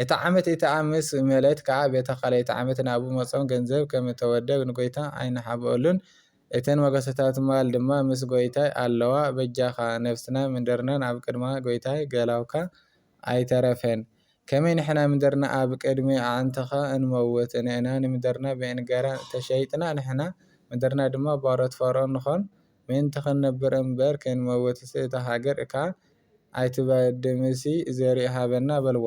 እታ ዓመት እታ ምስ መልአት ከዓ በታ ካልአይቲ ዓመት ናቡ መፆም ገንዘብ ከም ተወደየ ንጎይታ ኣይነሓብኦሉን። እተን መጓሰታት ማል ድማ ምስ ጎይታይ ኣለዋ። በጃኻ ነፍስና ምንደርናን ኣብ ቅድማ ጎይታይ ገላውካ ኣይተረፈን። ከመይ ንሕና ምንደርና ኣብ ቅድሚ ኣንተኻ እንመውት? ንሕና ንምንደርና ብእንገራ ተሸይጥና ንሕና ምንደርና ድማ ባሮት ፈርዖን ንኾን ምእንቲ ክንነብር እምበር ከንመውትስ እታ ሃገር ከዓ ኣይትበድምሲ ዘርኢ ሃበና በልዎ።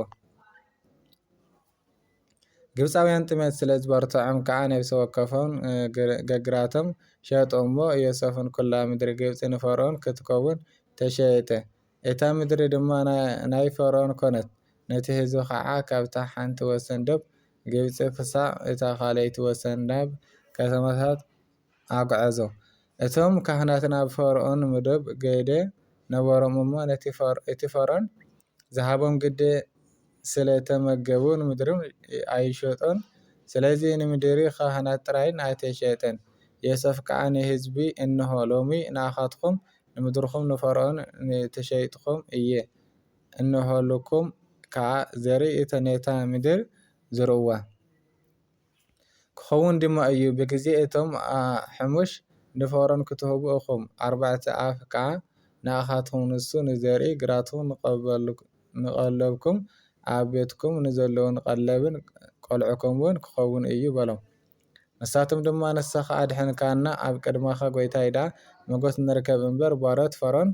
ግብፃውያን ጥሜት ስለ ዝበርትዖም ከዓ ነብሲ ወከፎም ገግራቶም ሸጦም እሞ ዮሴፍን ኩላ ምድሪ ግብፂ ንፈርዖን ክትከውን ተሸየጠ። እታ ምድሪ ድማ ናይ ፈርዖን ኮነት። ነቲ ህዝቢ ከዓ ካብታ ሓንቲ ወሰን ደብ ግብፂ ክሳብ እታ ካልአይቲ ወሰን ናብ ከተማታት ኣጉዕዞ። እቶም ካህናት ናብ ፈርዖን ምድብ ገይደ ነበሮም እሞ እቲ ፈርዖን ዝሃቦም ግደ ስለተመገቡ ንምድሮም ኣይሸጦን። ስለዚ ንምድሪ ካህናት ጥራይን ኣይተሸጠን። ዮሴፍ ከዓ ንህዝቢ እንሆ ሎሚ ንኣኻትኩም ንምድርኩም ንፈርዖን ተሸይጥኩም እየ እንሆልኩም ከዓ ዘርኢ ነታ ምድር ዝርዋ ክኸውን ድማ እዩ። ብግዜ እቶም ሕሙሽ ንፈርዖን ክትህቡ ኢኹም። 4 ኣፍ ከዓ ንኣኻትኩም ንሱ ንዘርኢ ግራትኩም ንቀለብኩም ኣብ ቤትኩም ንዘለውን ቀለብን ቆልዑኩምን ክኸውን እዩ በሎም። ንሳቶም ድማ ንስኻ ኣድሕንካና ኣብ ቅድመኻ ጎይታይ ዳ ሞገስ ንረከብ እምበር ባሮት ፈርዖን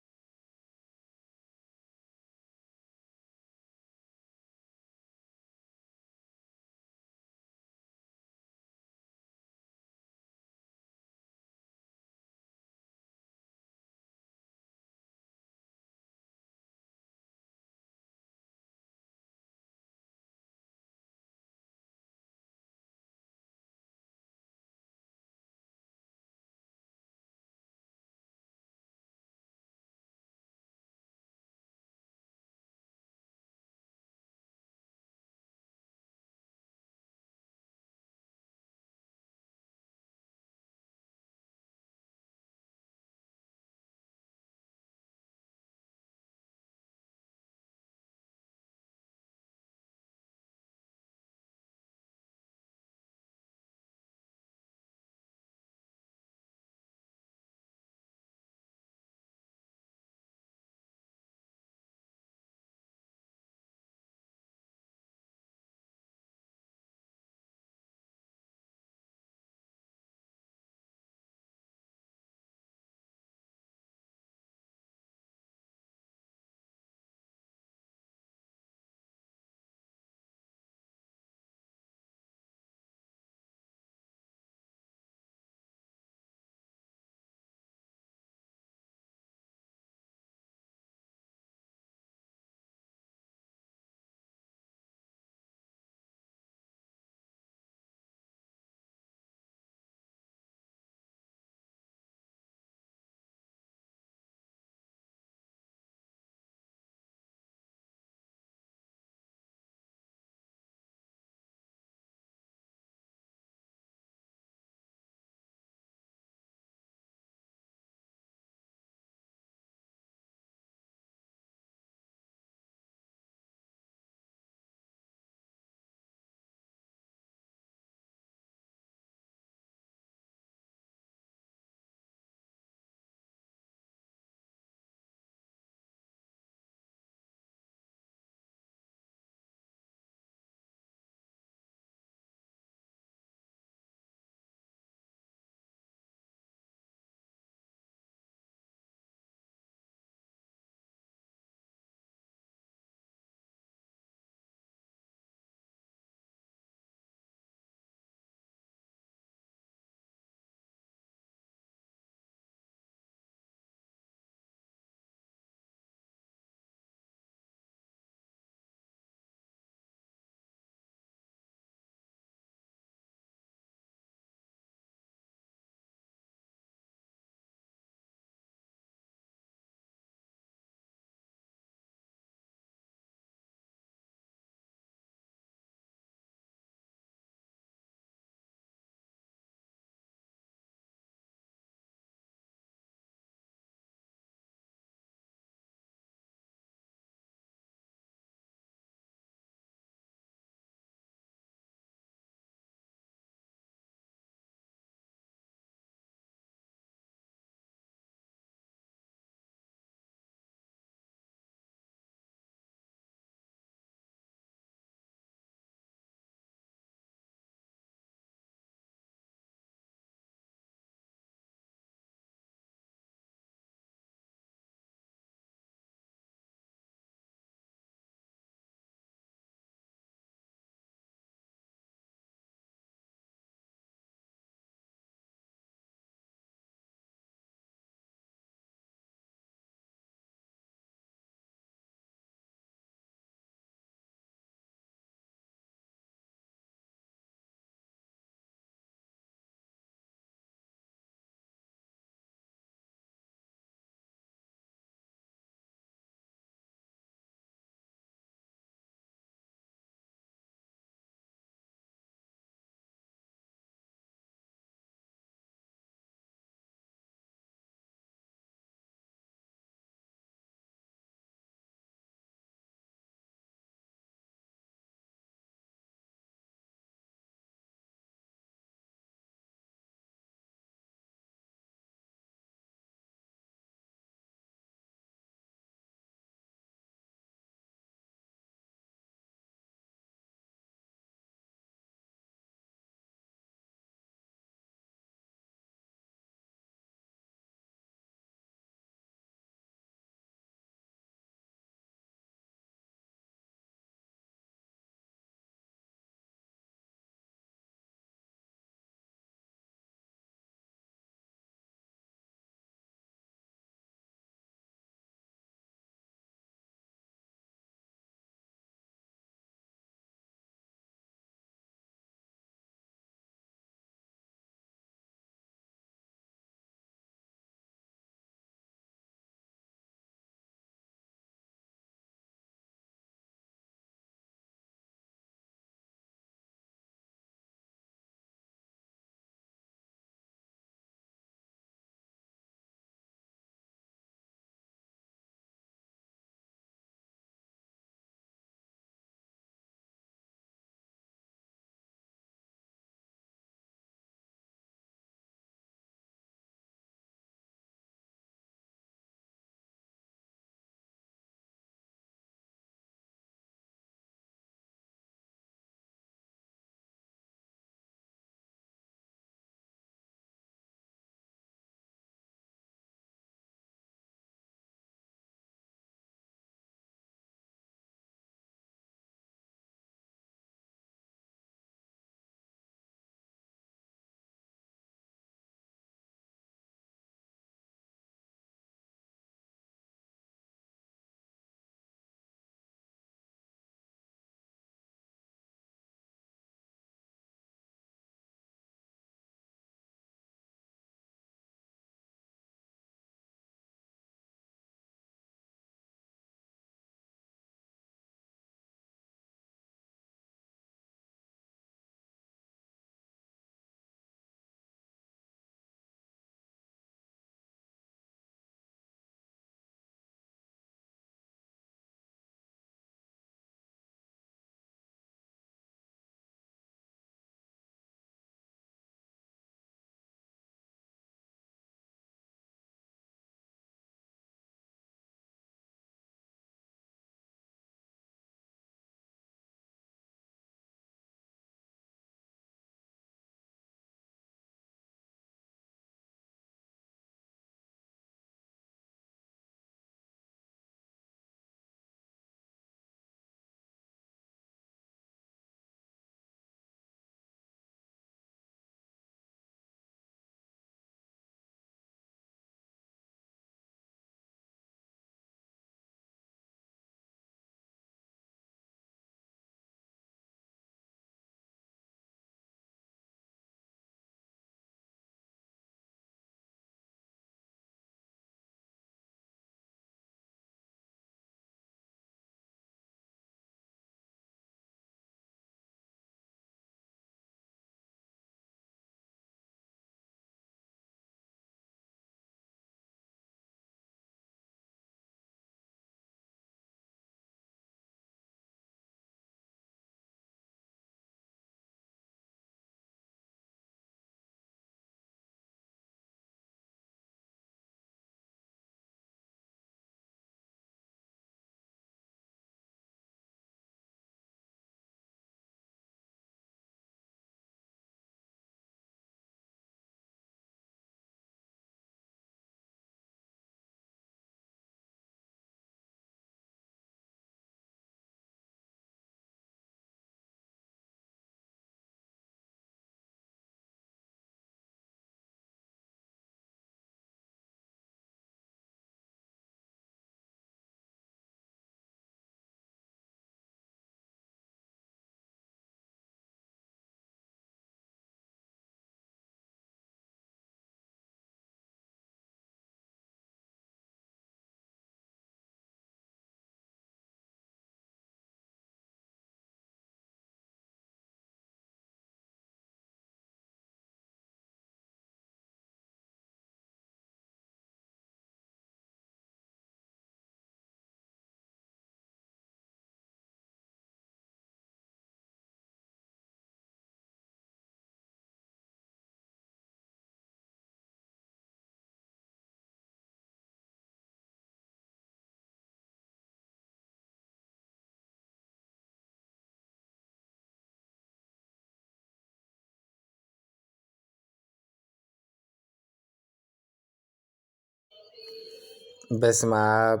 በስመ አብ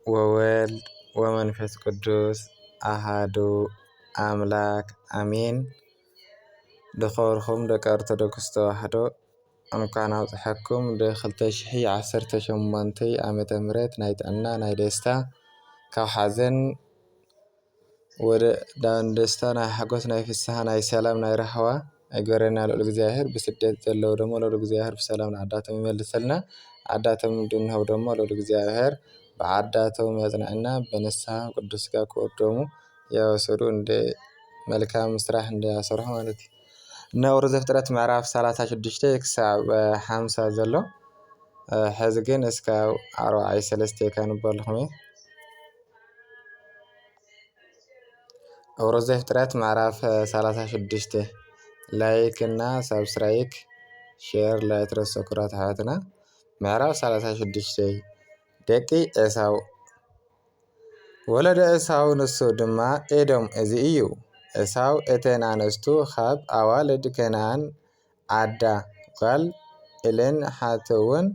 ወወልድ ወመንፈስ ቅዱስ አሃዱ አምላክ አሜን። ዝኸበርኩም ደቂ ኦርቶዶክስ ተዋህዶ እንኳን አብፅሐኩም ል2018 ዓመተ ምህረት ናይ ጥዕና ናይ ደስታ ካብ ሓዘን ወደ ደስታ ናይ ሓጎስ ናይ ፍስሓ ናይ ሰላም ናይ ራህዋ ኣይገበረና ልኡል እግዚኣብሔር። ብስደት ዘለው ደሞ ልኡል እግዚኣብሔር ብሰላም ንዓዳቶም ይመልሰልና። ዓዳቶም እንድንህቡ ደሞ ልኡል እግዚኣብሔር ብዓዳቶም የጽንዐና። በንስሐ ቅዱስ ሥጋ ክወዶሙ የወሰዱ እንደ መልካም ስራሕ እንዳሰርሑ ማለት እዩ። እና ኦሪት ዘፍጥረት ምዕራፍ 36 ክሳብ 50 ዘሎ ሕዚ ግን እስካብ 43 ከንብበ ኣለኹም እየ። ኦሪት ዘፍጥረት ምዕራፍ 36 ላይክ እና ሰብስክራይብ ሼር ላይ ትረሱ ኩራት ኣሕዋትና። ምዕራፍ 36 ደቂ ኤሳው ወለደ ኤሳው ንሱ ድማ ኤዶም እዚ እዩ። ኤሳው እተን ኣንስቱ ካብ ኣዋልድ ከነዓን ዓዳ ጓል ኢለን ሓተውን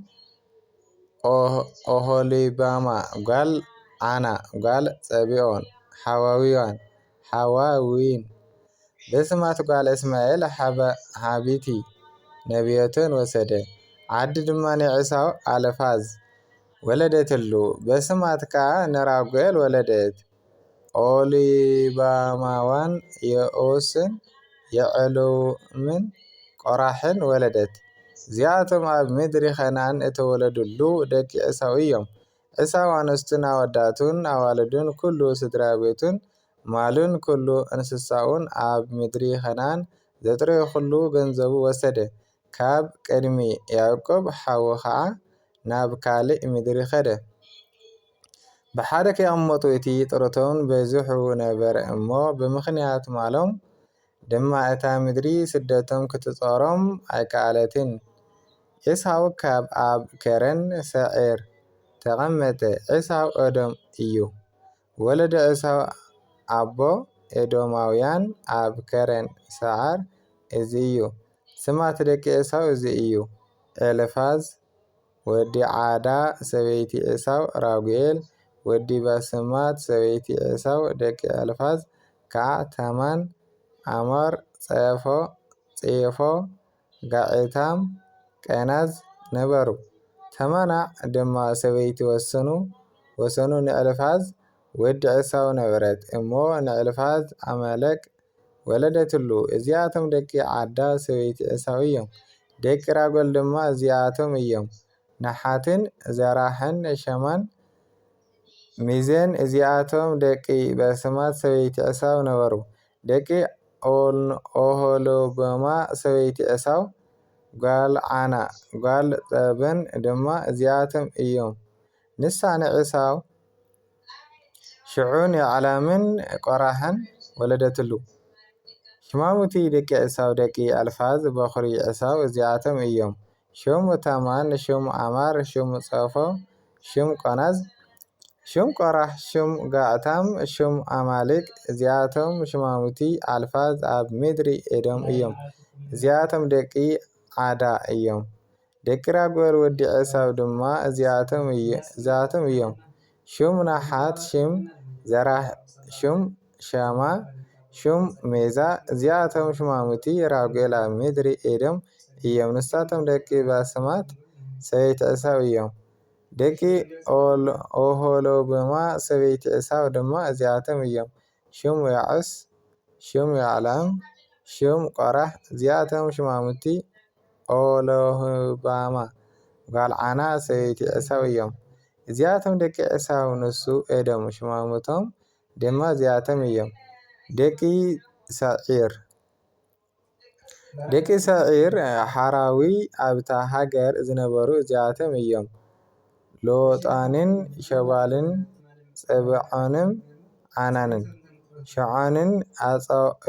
ኦሆሊባማ ጓል ዓና ጓል ጸቢኦን ሓዋዊን በስማት ጓል እስማኤል ሓቢቲ ነቢያትን ወሰደ። ዓዲ ድማ ንዔሳው ኣልፋዝ ወለደትሉ በስማት ከዓ ነራጉኤል ወለደት። ኦሊባማዋን የኦስን የዕሉምን ቆራሕን ወለደት። እዚኣቶም ኣብ ምድሪ ከነዓን እተወለዱሉ ደቂ ኤሳው እዮም። ኤሳው ኣንስቱን ኣወዳቱን ኣዋልዱን ኩሉ ስድራ ቤቱን ማሉን ኩሉ እንስሳኡን ኣብ ምድሪ ከነዓን ዘጥረዮ ኩሉ ገንዘቡ ወሰደ። ካብ ቅድሚ ያዕቆብ ሓዊ ከዓ ናብ ካልእ ምድሪ ኸደ። ብሓደ ከይቕመጡ እቲ ጥረቶም በዚሑ ነበረ እሞ ብምኽንያት ማሎም ድማ እታ ምድሪ ስደቶም ክትጾሮም ኣይከኣለትን። ኤሳው ካብ ኣብ ከረን ሰዒር ተቐመጠ። ኤሳው ኤዶም እዩ። ወለደ ኤሳው ኣቦ ኤዶማውያን ኣብ ከረን ሰዓር እዚ እዩ። ስማት ደቂ ኤሳው እዚ እዩ። ኤልፋዝ ወዲ ዓዳ ሰበይቲ ኤሳው ራጉኤል ወዲ ባስማት ሰበይቲ ኤሳው ደቂ ኤልፋዝ ከዓ ተማን ኣሞር ጼፎ ጋዔታም ቀናዝ ነበሩ። ተማናዕ ድማ ሰበይቲ ወሰኑ ንኤልፋዝ ወዲ ኤሳው ነበረት እሞ ንኤልፋዝ ኣመለቅ ወለደትሉ። እዚኣቶም ደቂ ዓዳ ሰበይቲ ኤሳው እዮም። ደቂ ራጉኤል ድማ እዚኣቶም እዮም። ናሓትን ዘራሕን ሸማን ሚዜን እዚኣቶም ደቂ በስማት ሰበይቲ ኤሳው ነበሩ። ደቂ ኦሆሎባማ ሰበይቲ ኤሳው ጓል ዓና ጓል ጸብን ድማ እዚኣቶም እዮም። ንሳ ንዔሳው ሽዑን የዕላምን ቆራሕን ወለደትሉ። ሽማሙቲ ደቂ ኤሳው ደቂ ኤልፋዝ በኹሪ ኤሳው እዚኣቶም እዮም። ሹም ተማን ሹም ዓማር ሹም ጼፎ ሹም ቀናዝ ሹም ቆራሕ ሹም ጋዕታም ሹም ኣማሌቅ እዚኣቶም ሽማሙቲ ኤልፋዝ ኣብ ምድሪ ኤዶም እዮም። እዚኣቶም ደቂ ዓዳ እዮም። ደቂ ራጉኤል ወዲ ኤሳው ድማ እዚኣቶም እዮም። ሹም ናሓት ሹም ዘራሕ ሹም ሸማ ሹም ሜዛ እዚኣቶም ሽማሙቲ ራጉኤል ኣብ ምድሪ ኤዶም እዮም። ንሳቶም ደቂ ባስማት ሰበይቲ ኤሳው እዮም። ደቂ ኦሆሎባማ ሰበይቲ ኤሳው ድማ እዚኣቶም እዮም። ሹም ያዑስ ሹም ያዕላም ሹም ቆራሕ እዚኣቶም ሽማሙቲ ኦሎባማ ጓል ዓና ሰበይቲ ኤሳው እዮም። እዚኣቶም ደቂ ኤሳው ንሱ ኤዶም ሽማሙቶም ድማ እዚኣቶም እዮም። ደቂ ሰዒር ሓራዊ ኣብታ ሃገር ዝነበሩ እዚኣቶም እዮም። ሎጣንን ሾባልን ጽብዖንን ዓናንን ሸዖንን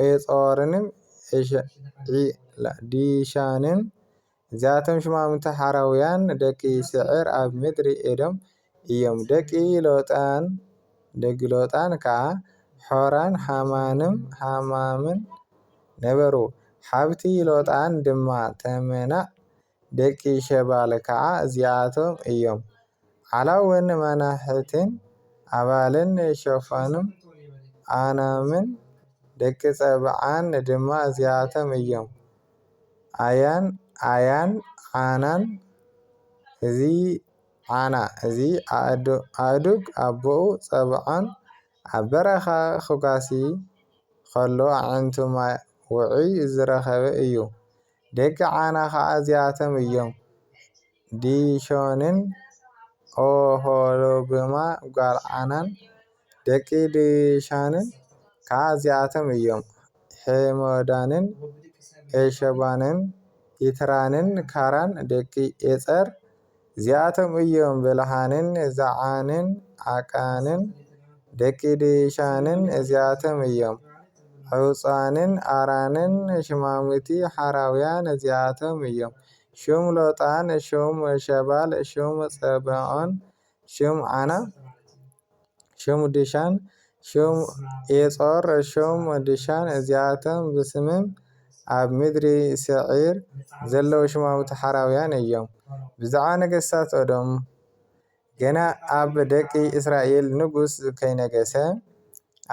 ኤጾርን ዲሻንን እዚኣቶም ሽማሙቲ ሓራውያን ደቂ ሰዒር ኣብ ምድሪ ኤዶም እዮም። ደቂ ሎጣን ከዓ ሖራን ሃማምን ነበሩ። ሓብቲ ሎጣን ድማ ተመናዕ ደቂ ሾባል ከዓ እዚኣቶም እዮም። ዓላውን መናሕትን ኣባልን ሾፋንን ኣናምን ደቂ ጸብዓን ድማ እዚኣቶም እዮም። ኣያን ዓናን እዚ ዓና እዚ ኣእዱግ ኣቦኡ ጸብዖን ኣብ በረኻ ክጓሲ ከሎ ኣዒንቱ ማይ ውዑይ ዝረኸበ እዩ። ደቂ ዓና ከዓ እዚኣቶም እዮም። ዲሾንን ኦሆሎብማ ጓል ዓናን ደቂ ዲሻንን ከዓ እዚኣቶም እዮም። ሔሞዳንን ኤሸባንን ይትራንን ካራን ደቂ ኤጸር እዚኣቶም እዮም። ብልሃንን ዛዓንን ዓቃንን ደቂ ዲሻንን እዚኣቶም እዮም። ሑፃንን ኣራንን ሽማሙቲ ሓራውያን እዚኣቶም እዮም። ሹም ሎጣን ሹም ሸባል ሹም ጸብዖን ሹም ዓና ሹም ዲሻን ሹም ኤጾር ሹም ዲሻን እዚኣቶም ብስምም ኣብ ምድሪ ሰዒር ዘለዉ ሽማሙቲ ሓራውያን እዮም። ብዛዕባ ነገሥታት ኤዶም ገና ኣብ ደቂ እስራኤል ንጉስ ከይነገሰ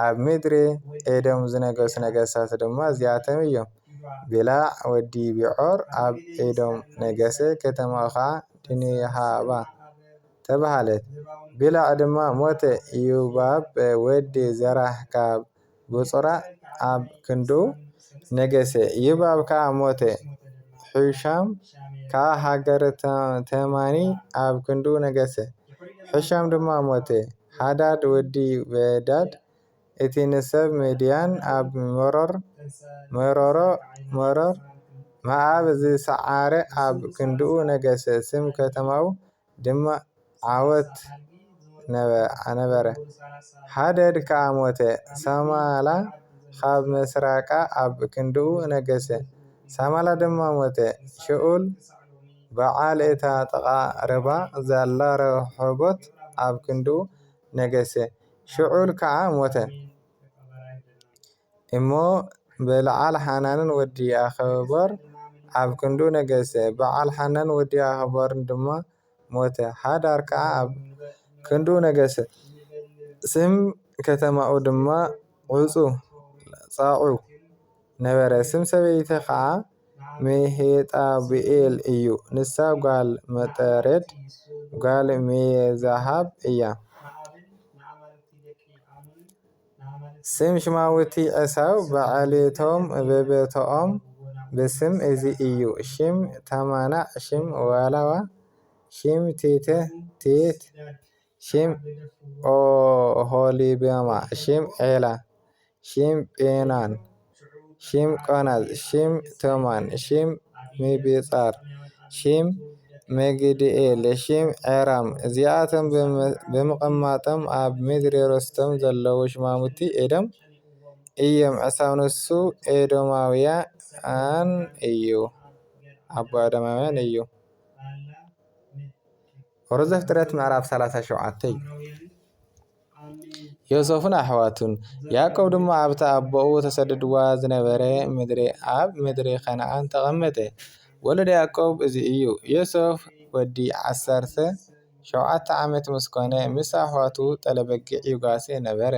ኣብ ምድሪ ኤዶም ዝነገሱ ነገሥታት ድማ እዚኣቶም እዮም። ቤላዕ ወዲ ቢዖር ኣብ ኤዶም ነገሰ። ከተማኡ ከዓ ድንሃባ ተባሃለት። ቤላዕ ድማ ሞተ። ኢዮባብ ወዲ ዘራህ ካብ ቦጽራ ኣብ ክንድኡ ነገሰ። ኢዮባብ ከዓ ሞተ። ሑሻም ከዓ ሃገረ ተማኒ ኣብ ክንድኡ ነገሰ። ሑሻም ድማ ሞተ። ሃዳድ ወዲ ቤዳድ እቲ ንሰብ ምድያን ኣብ ሞሮር መኣብ ዝሰዓረ ኣብ ክንድኡ ነገሰ። ስም ከተማኡ ድማ ዓወት ነበረ። ሃደድ ከዓ ሞተ። ሳማላ ካብ ምስራቃ ኣብ ክንድኡ ነገሰ። ሳማላ ድማ ሞተ። ሽኡል በዓል እታ ጥቓ ርባ ዛላ ረሆቦት ኣብ ክንድኡ ነገሰ። ሽዑል ከዓ ሞተ። እሞ በለዓል ሓናንን ወዲ ኣኽቦር ኣብ ክንድኡ ነገሰ። በዓል ሓናን ወዲ ኣኽቦር ድማ ሞተ። ሃዳር ከዓ ኣብ ክንድኡ ነገሰ። ስም ከተማኡ ድማ ጻዑ ነበረ። ስም ሰበይቲ ከዓ ሜሄጣብኤል እዩ። ንሳ ጓል መጠሬድ ጓል ሜዛሃብ እያ። ስም ሽማውቲ ኤሳው ባዕልቶም በበቶኦም ብስም እዚ እዩ። ሽም ተማናዕ ሽም ዋላዋ ሽም ቴት ሽም ኦሆሊብማ ሽም ኤላ ሽም ጴናን ሽም ቆናዝ ሽም ቶማን ሽም ሚብጻር ሽም መግድኤል ሽም ኤራም እዚኣቶም ብምቕማጦም ኣብ ምድሪ ርስቶም ዘለዉ ሽማሙቲ ኤዶም እዮም። ኤሳው ንሱ ኤዶማውያን እዩ። ኣቦ ኤዶማውያን እዩ። ኦሪት ዘፍጥረት ምዕራፍ 37 እዩ። ዮሴፍን ኣሕዋቱን ያዕቆብ ድማ ኣብታ ኣቦኡ ተሰዲድዋ ዝነበረ ምድሪ ኣብ ምድሪ ከነዓን ተቐመጠ። ወለዶ ያዕቆብ እዚ እዩ። ዮሴፍ ወዲ 17 ዓመት ምስ ኮነ ምስ ኣሕዋቱ ጠለበጊዕ ይጓሲ ነበረ።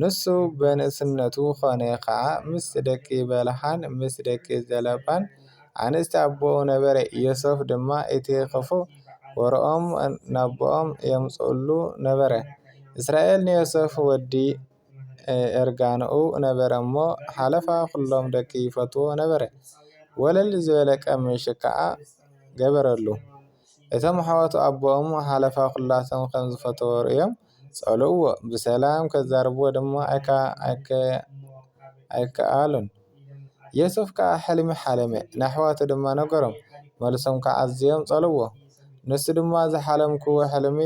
ንሱ በንእስነቱ ኮነ ከዓ ምስ ደቂ በልሃን ምስ ደቂ ዘለፋን ኣንስቲ ኣቦኡ ነበረ። ዮሴፍ ድማ እቲ ክፉእ ወርኦም ናቦኦም የምጽእሉ ነበረ። እስራኤል ንዮሴፍ ወዲ ኤርጋንኡ ነበረ እሞ ሓለፋ ኩሎም ደቂ ይፈትዎ ነበረ። ወለል ዝበለ ቀምሽ ከዓ ገበረሉ። እቶም ኣሕዋቱ ኣቦኦም ሓለፋ ኩላቶም ከም ዝፈትዎ ርእዮም ጸልእዎ። ብሰላም ከዛርብዎ ድማ ኣይከኣሉን። ዮሴፍ ከዓ ሕልሚ ሓለመ። ንኣሕዋቱ ድማ ነገሮም። መልሶም ከዓ ኣዝዮም ጸልእዎ። ንሱ ድማ ዝሓለምክዎ ሕልሚ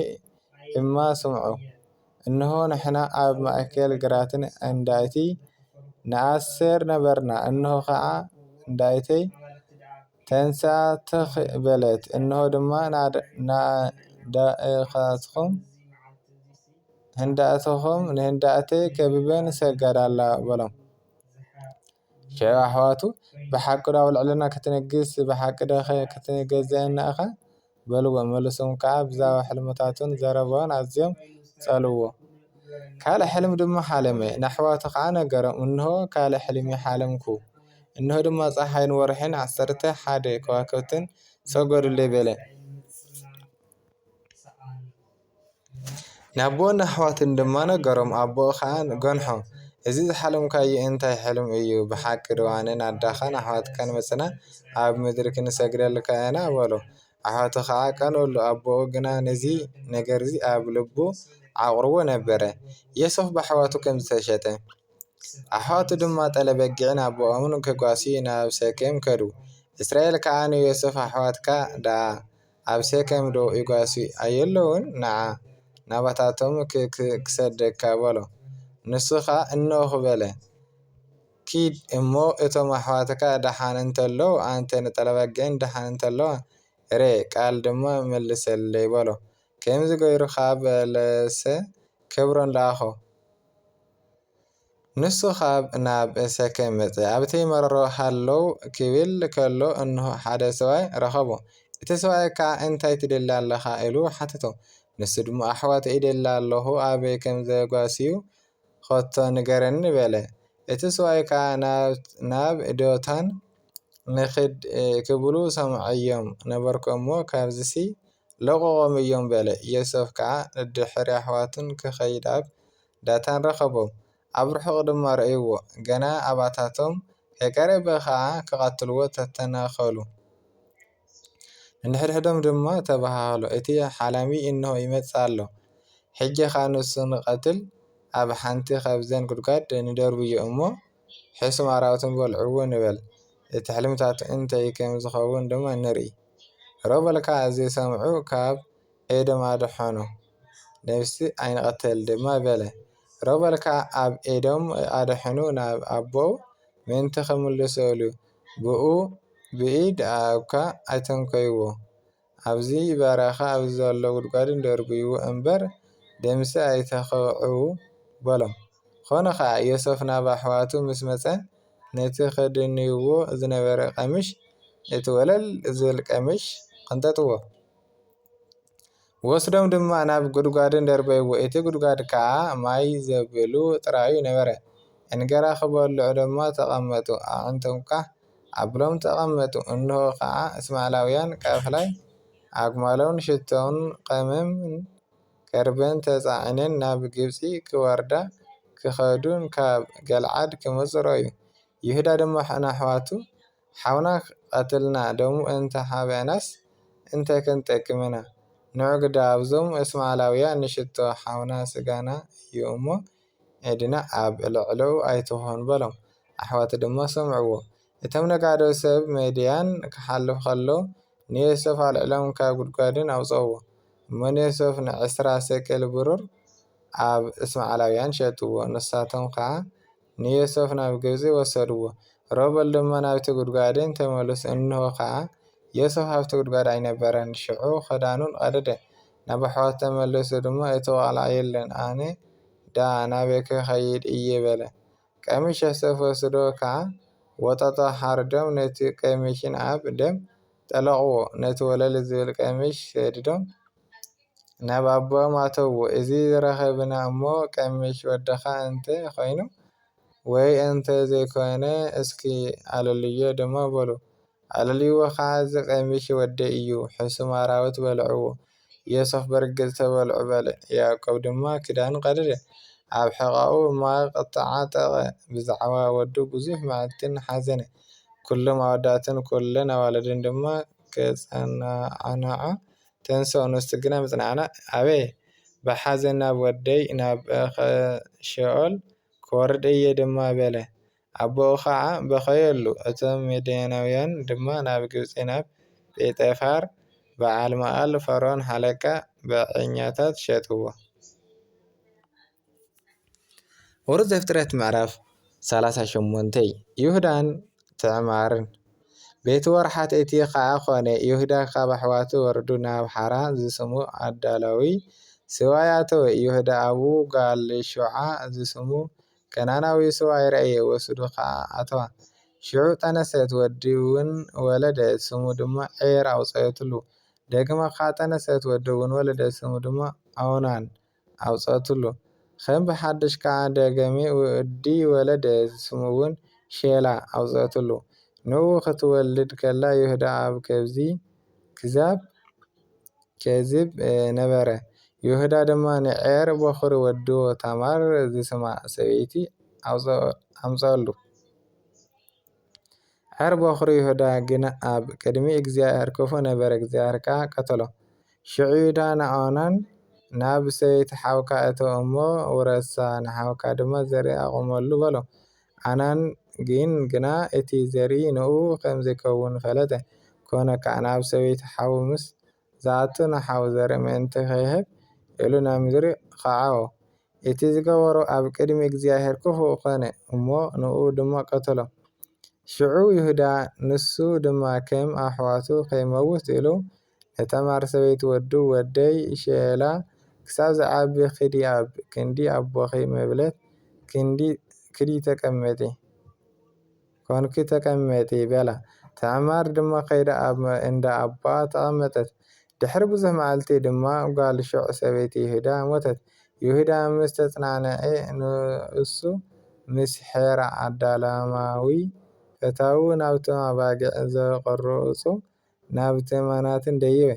እማ ስምዑ። እንሆ ንሕና ኣብ ማእከል ግራትን እንዳይቲ ንኣስር ነበርና። እንሆ ከዓ እንዳይተይ ተንሳ ትኽ በለት። እንሆ ድማ ህንዳእተኹም ንህንዳእተይ ከቢበን ሰገዳላ በሎም። ሸባ ኣሕዋቱ ብሓቂ ዶ ኣብ ልዕልና ክትነግስ ብሓቂ ዶ ክትገዝአና ኢኻ? በልዎ መልሶም ከዓ ብዛዕባ ሕልምታቱን ዘረቦን ኣዝዮም ጸልዎ። ካልእ ሕልሚ ድማ ሓለመ ንኣሕዋቱ ከዓ ነገሮም እንሆ ካልእ ሕልሚ ሓለምኩ እንሆ ድማ ፀሓይን ወርሕን 11 ከዋክብትን ሰገዱለይ በለ። ንኣቦን ኣሕዋቱን ድማ ነገሮም። ኣቦኡ ከዓ ገንሖ እዚ ዝሓለምካዮ እንታይ ሕልም እዩ? ብሓቂ ድዋንን ኣዳኻን ኣሕዋትካን መፅና ኣብ ምድሪ ክንሰግደልካ ኢና በሎ። ኣሕዋቱ ከዓ ቀንኡሉ። ኣቦኡ ግና ነዚ ነገር እዚ ኣብ ልቡ ዓቁርዎ ነበረ። ዮሴፍ ብኣሕዋቱ ከም ዝተሸጠ ኣሕዋቱ ድማ ጠለበጊዕን ኣቦኦምን ከጓስዩ ናብ ሴኬም ከዱ። እስራኤል ከዓ ንዮሴፍ ኣሕዋትካ ዳ ኣብ ሴኬም ዶ ይጓስዩ ኣየለውን ንዓ ናባታቶም ክሰደካ በሎ። ንሱ ከዓ እንሆ በለ። ኪድ እሞ እቶም ኣሕዋትካ ደሓን እንተለዉ አንተ ንጠለበጊዕን ደሓን እንተለዋ ሬ ቃል ድማ መልሰለይ በሎ። ከምዚ ገይሩ ከዓ በለሰ ከብሮን ለኣኾ። ንሱ ካብ ናብ ሴኬም መፀ። ኣብቲ መረሮ ሃለዉ ክብል ከሎ እንሆ ሓደ ሰብኣይ ረኸቦ። እቲ ሰብኣይ ከዓ እንታይ ትደሊ ኣለኻ ኢሉ ሓተቶ። ንሱ ድማ ኣሕዋተይ ይደሊ ኣለኹ ኣበይ ከም ዘጓስዩ ኸቶ ንገረኒ በለ። እቲ ሰብኣይ ከዓ ናብ ዶታን ንኽድ ክብሉ ሰምዐዮም ነበርኩ እሞ ካብዝሲ ለቖቖም እዮም በለ። ዮሴፍ ከዓ ድሕሪ ኣሕዋቱን ክኸይድ ኣብ ዳታን ረኸቦም። ኣብ ርሑቕ ድማ ረእይዎ። ገና ኣባታቶም ከይቀረበ ከዓ ክቐትልዎ ተተናኸሉ። ንድሕድሕዶም ድማ ተባሃሉ እቲ ሓላሚ እንሆ ይመጽእ ኣሎ። ሕጂ ኸ ንሱ ንቐትል ኣብ ሓንቲ ካብዘን ጉድጓድ ንደርብዮ እሞ ሕሱም ኣራዊትን በልዕዎ ንበል። እቲ ሕልምታቱ እንታይ ከም ዝኸውን ድማ ንርኢ። ሮቤል ከዓ ዘይሰምዑ ካብ ኤዶም ኣድሕኑ ነፍሲ ኣይንቐትል ድማ በለ። ሮቤል ከዓ ኣብ ኤዶም ኣድሕኑ ናብ ኣቦኡ ምእንቲ ኸምልሰሉ ብኡ ብኢድ ኣብካ ኣይተንኰይዎ ኣብዚ በረኻ ኣብዚ ዘሎ ጉድጓድን ደርብይዎ እምበር ደምሲ ኣይተኸውዕዉ በሎም። ኾነ ከዓ ዮሴፍ ናብ ኣሕዋቱ ምስ መፀ ነቲ ኸድንይዎ ዝነበረ ቀምሽ እቲ ወለል ዝብል ቀምሽ ቐንጠጥዎ። ወስዶም ድማ ናብ ጉድጓድን ደርበይዎ። እቲ ጉድጓድ ከዓ ማይ ዘብሉ ጥራዩ ነበረ። እንጀራ ክበልዑ ድማ ተቐመጡ። ኣዕንቶም ቃሕ ኣቢሎም ተቐመጡ። እንሆ ከዓ እስማኤላውያን ቃፍላይ ኣግማሎን ሽቶን ቀመምን ከርቤን ተፃዒነን ናብ ግብፂ ክወርዳ ክኸዱን ካብ ገልዓድ ክመፁ ረኣዩ። ይሁዳ ድማ ንኣሕዋቱ ሓውና ቀትልና ደሙ እንተሃበናስ እንታይ ክንጠቅም ኢና? ንዕጉዳ ኣብዞም እስማኤላውያን ንሽቶ ሓውና ስጋና እዩ እሞ ኢድና ኣብ ልዕሊኡ ኣይትኾን በሎም። ኣሕዋቱ ድማ ሰምዕዎ። እቶም ነጋዶ ሰብ ምድያን ክሓልፉ ከለዉ ንዮሴፍ ኣልዒሎም ካብ ጉድጓድን ኣውፅእዎ። እሞ ንዮሴፍ ን10 ሰቅል ብሩር ኣብ እስማኤላውያን ሸጥዎ። ንሳቶም ከዓ ንዮሴፍ ናብ ግብፂ ወሰድዎ። ሮቤል ድማ ናብቲ ጉድጓድን ተመለሱ። እንሆ ከዓ ዮሴፍ ኣብቲ ጉድጓድ ኣይነበረን። ሽዑ ክዳኑን ቀደደ። ናብ ኣሕዋቱ ተመሊሱ ድማ እቲ ዋልዓ የለን ኣነ ዳ ናበይ ክኸይድ እየ በለ። ቀምሽ ዮሴፍ ወስዶ ከዓ ወጠጦ ሓርዶም ነቲ ቀምሽን ኣብ ደም ጠለቕዎ። ነቲ ወለል ዝብል ቀምሽ ሰዲዶም ናብ ኣቦኦም ኣተውዎ። እዚ ዝረኸብና እሞ ቀምሽ ወድኻ እንተ ኾይኑ ወይ እንተ ዘይኮነ እስኪ ኣለልዮ ድማ በሉ። ኣለልይዎ ከዓ እዚ ቀምሽ ወደይ እዩ ሕሱም ኣራዊት በልዕዎ። ዮሴፍ በርግፅ ተበልዑ በለ። ያዕቆብ ድማ ክዳኑ ቀደደ። ኣብ ሕቖኡ ማቅ ተዓጠቐ። ብዛዕባ ወዱ ብዙሕ መዓልትን ሓዘነ። ኩሎም ኣወዳትን ኩለን ኣዋልድን ድማ ከጸናንዖ ተንሥኡ። ንሱ ግና ምጽናዕናዕ ኣበየ ብሓዘን ናብ ወደይ ናብ ሸኦል ክወርድ እየ ድማ በለ። ኣቦኡ ከዓ በኸየሉ። እቶም ሚድያናውያን ድማ ናብ ግብፂ ናብ ጴጤፋር በዓልመኣል ፈርዖን ሓለቃ በዓኛታት ሸጥዎ። ኦሪት ዘፍጥረት ምዕራፍ 38 ይሁዳን ትዕማርን። ቤት ወርሓት እቲ ከዓ ኾነ ይሁዳ ካብ ኣሕዋቱ ወረዱ ናብ ሓራን ዝስሙ ኣዳላዊ ሰብኣይ ኣተወ። ይሁዳ ኣብኡ ጋልሹዓ ዝስሙ ከናናዊ ሰብኣይ ረአየ። ወስዱ ከዓ ኣተዋ። ሽዑ ጠነሰት ወዲ እውን ወለደት። ስሙ ድማ ዔር ኣውፀየትሉ። ደገመ ካጠነሰት ወዲ እውን ወለደ ስሙ ድማ አውናን አውፀትሉ ከም ብሓድሽ ከዓ ደገሜ ወዲ ወለደ ስሙ እውን ሼላ አውፀትሉ ንዑ ክትወልድ ከላ ይሁዳ ኣብ ከብዚ ከዚብ ነበረ። ይሁዳ ድማ ንዔር በኩሪ ወዱ ታማር ዝስማ ሰበይቲ ኣምፀአሉ። ዔር በኩሪ ይሁዳ ግን ኣብ ቅድሚ እግዚኣብሔር ክፉ ነበረ፣ እግዚኣብሔር ከዓ ቀተሎ። ሽዑ ይሁዳ ንኦናን ናብ ሰበይቲ ሓውካ እተው እሞ ውረሳ ንሓውካ ድማ ዘርኢ ኣቁመሉ በሎ። አናን ግና እቲ ዘርኢ ንዑ ከምዘይከውን ፈለጠ። ኮነ ከዓ ናብ ሰበይቲ ሓው ምስ ዝኣቱ ንሓው ዘርኢ ምእንቲ ከይህብ ኢሉ ናብ ምድሪ ከዓቦ። እቲ ዝገበሮ ኣብ ቅድሚ እግዚኣብሔር ክፉእ ኮነ እሞ ንዑ ድማ ቀተሎ። ሽዑ ይሁዳ ንሱ ድማ ከም ኣሕዋቱ ከይመውት ኢሉ ነታማር ሰበይቲ ወዱ ወደይ ሼላ ክሳብ ዝዓቢ ክንዲ ኣቦኺ መብለት ኮንኪ ተቀመጢ በላ። ታዕማር ድማ ከይዳ ኣብ እንዳ ኣባ ተቐመጠት። ድሕሪ ብዙሕ መዓልቲ ድማ ጓል ሽዑ ሰበይቲ ይሁዳ ሞተት። ይሁዳ ምስ ተጽናንዐ ንእሱ ምስ ሔራ ኣዳላማዊ ፈታዊ ናብቶም ኣባጊዕ ዘቆርፁ ናብ ትእማናትን ደየበ።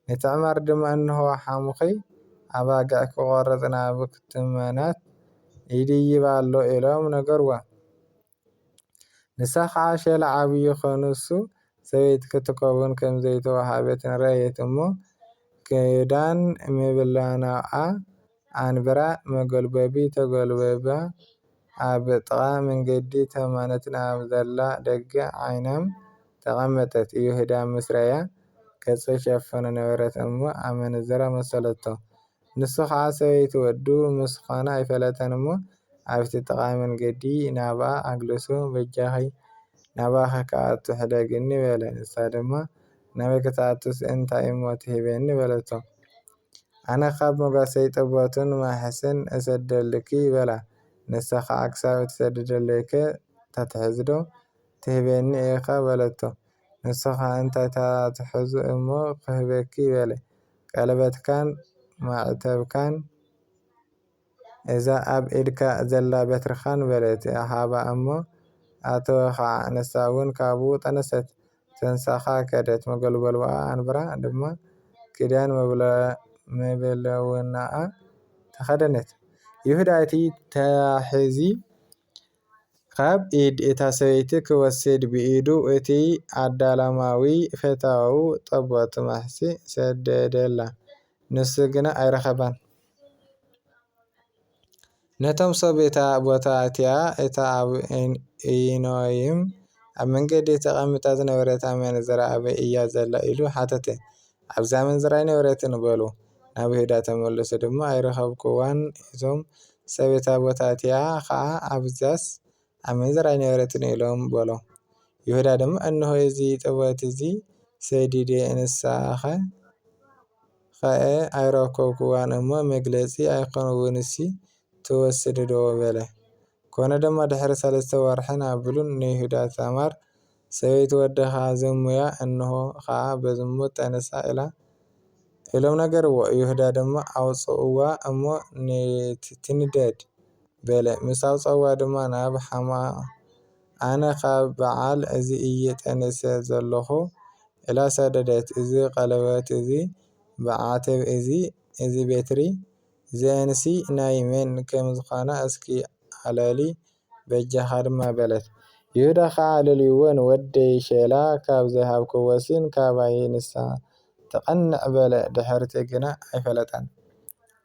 ንትዕማር ድማ እንሆ ሓሙኺ ኣባጊዕ ክቆርፅ ናብ ትእማናት ይድይብ ኣሎ ኢሎም ነገርዋ። ንሳ ከዓ ሼላ ዓብይ ኮኑሱ ሰበይቲ ክትከውን ከምዘይተዋሃበት ረአየት እሞ ክዳን ምብላናዓ ኣንብራ መጎልበቢ ተጎልቢባ ኣብ ጥቃ መንገዲ ተእማናትን ኣብ ዘላ ደገ ዓይናም ተቐመጠት። ይሁዳ ምስ ረኣያ ገፁ ሸፈኖ ነበረት እሞ ኣመነዝራ መሰለቶ። ንሱ ከዓ ሰበይቲ ወዱ ምስዃና ኣይፈለጠን እሞ ኣብቲ ጥቃ መንገዲ ናብኣ ኣግሊሱ በጃኺ ናባኸ ክኣቱ ሕደግኒ በለ። ንሳ ድማ ናበይ ክትኣቱስ እንታይ እሞ ትሂበኒ በለቶ። ኣነ ካብ መጓሰይ ጠቦትን ማሕስን እሰደልኪ በላ። ንሳ ከዓ ክሳብ እትሰድደለይከ ተትሕዝዶ ትህበኒ ኢኻ በለቶ። ንሱ ከዓ እንታይ ታትሕዙ እሞ ክህበኪ በለ። ቀለበትካን ማዕተብካን እዛ ኣብ ኢድካ ዘላ በትርኻን በለት ሃባ እሞ ኣተወ ከዓ ንሳ እውን ካብኡ ጠነሰት። ተንሳኻ ከደት። መጎልበልዋ ኣንብራ ድማ ክዳን መበለውናኣ ተኸደነት። ይሁዳ እቲ ታሕዚ ካብ ኢድ እታ ሰበይቲ ክወስድ ብኢዱ እቲ ኣዳላማዊ ፈታዊ ጠቦት ማሕሲ ሰደደላ። ንሱ ግና ኣይረኸባን። ነቶም ሰብ እታ ቦታ እትያ እታ ኣብ ኢኖይም ኣብ መንገዲ ተቐሚጣ ዝነበረት ኣመነዝራ ኣበይ እያ ዘላ ኢሉ ሓተተ። ኣብዛ ኣመንዝራ ኣይነበረትን በሉ። ናብ ይሁዳ ተመለሱ ድማ ኣይረኸብክዋን። እዞም ሰብ እታ ቦታ እትያ ከዓ ኣብዛስ ኣመንዝራ ኣይነበረትን ኢሎም በሎም። ይሁዳ ድማ እንሆ እዚ ጠቦት እዚ ሰዲደ ንሳኸ ኸአ ኣይረከብክዋን እሞ መግለፂ ኣይኮንውንሲ ትወስድ ዶ በለ። ኮነ ድማ ድሕሪ 3 ወርሒ ናብሉን ንይሁዳ ታማር ሰበይቲ ወድኻ ዘሙያ እንሆ ከዓ በዝሙት ጠነሳ ኢሎም ነገርዎ። ይሁዳ ድማ ኣውፅእዋ እሞ ትንደድ በለ። ምስ ኣውፀዋ ድማ ናብ ሓማ ኣነ ካብ በዓል እዚ እየ ጠነሰ ዘለኹ ኢላ ሰደደት። እዚ ቀለበት እዚ በዓተብ እዚ በትሪ እዚአንሲ ናይ መን ከም ዝኾና እስኪ ኣለሊ በጃኻ ድማ በለት። ይሁዳ ከዓ ለልይዎ ንወደይ ሼላ ካብ ዝሃብክዎሲን ካባይ ንሳ ትቐንዕ በለ። ድሕርቲ ግና ኣይፈለጠን።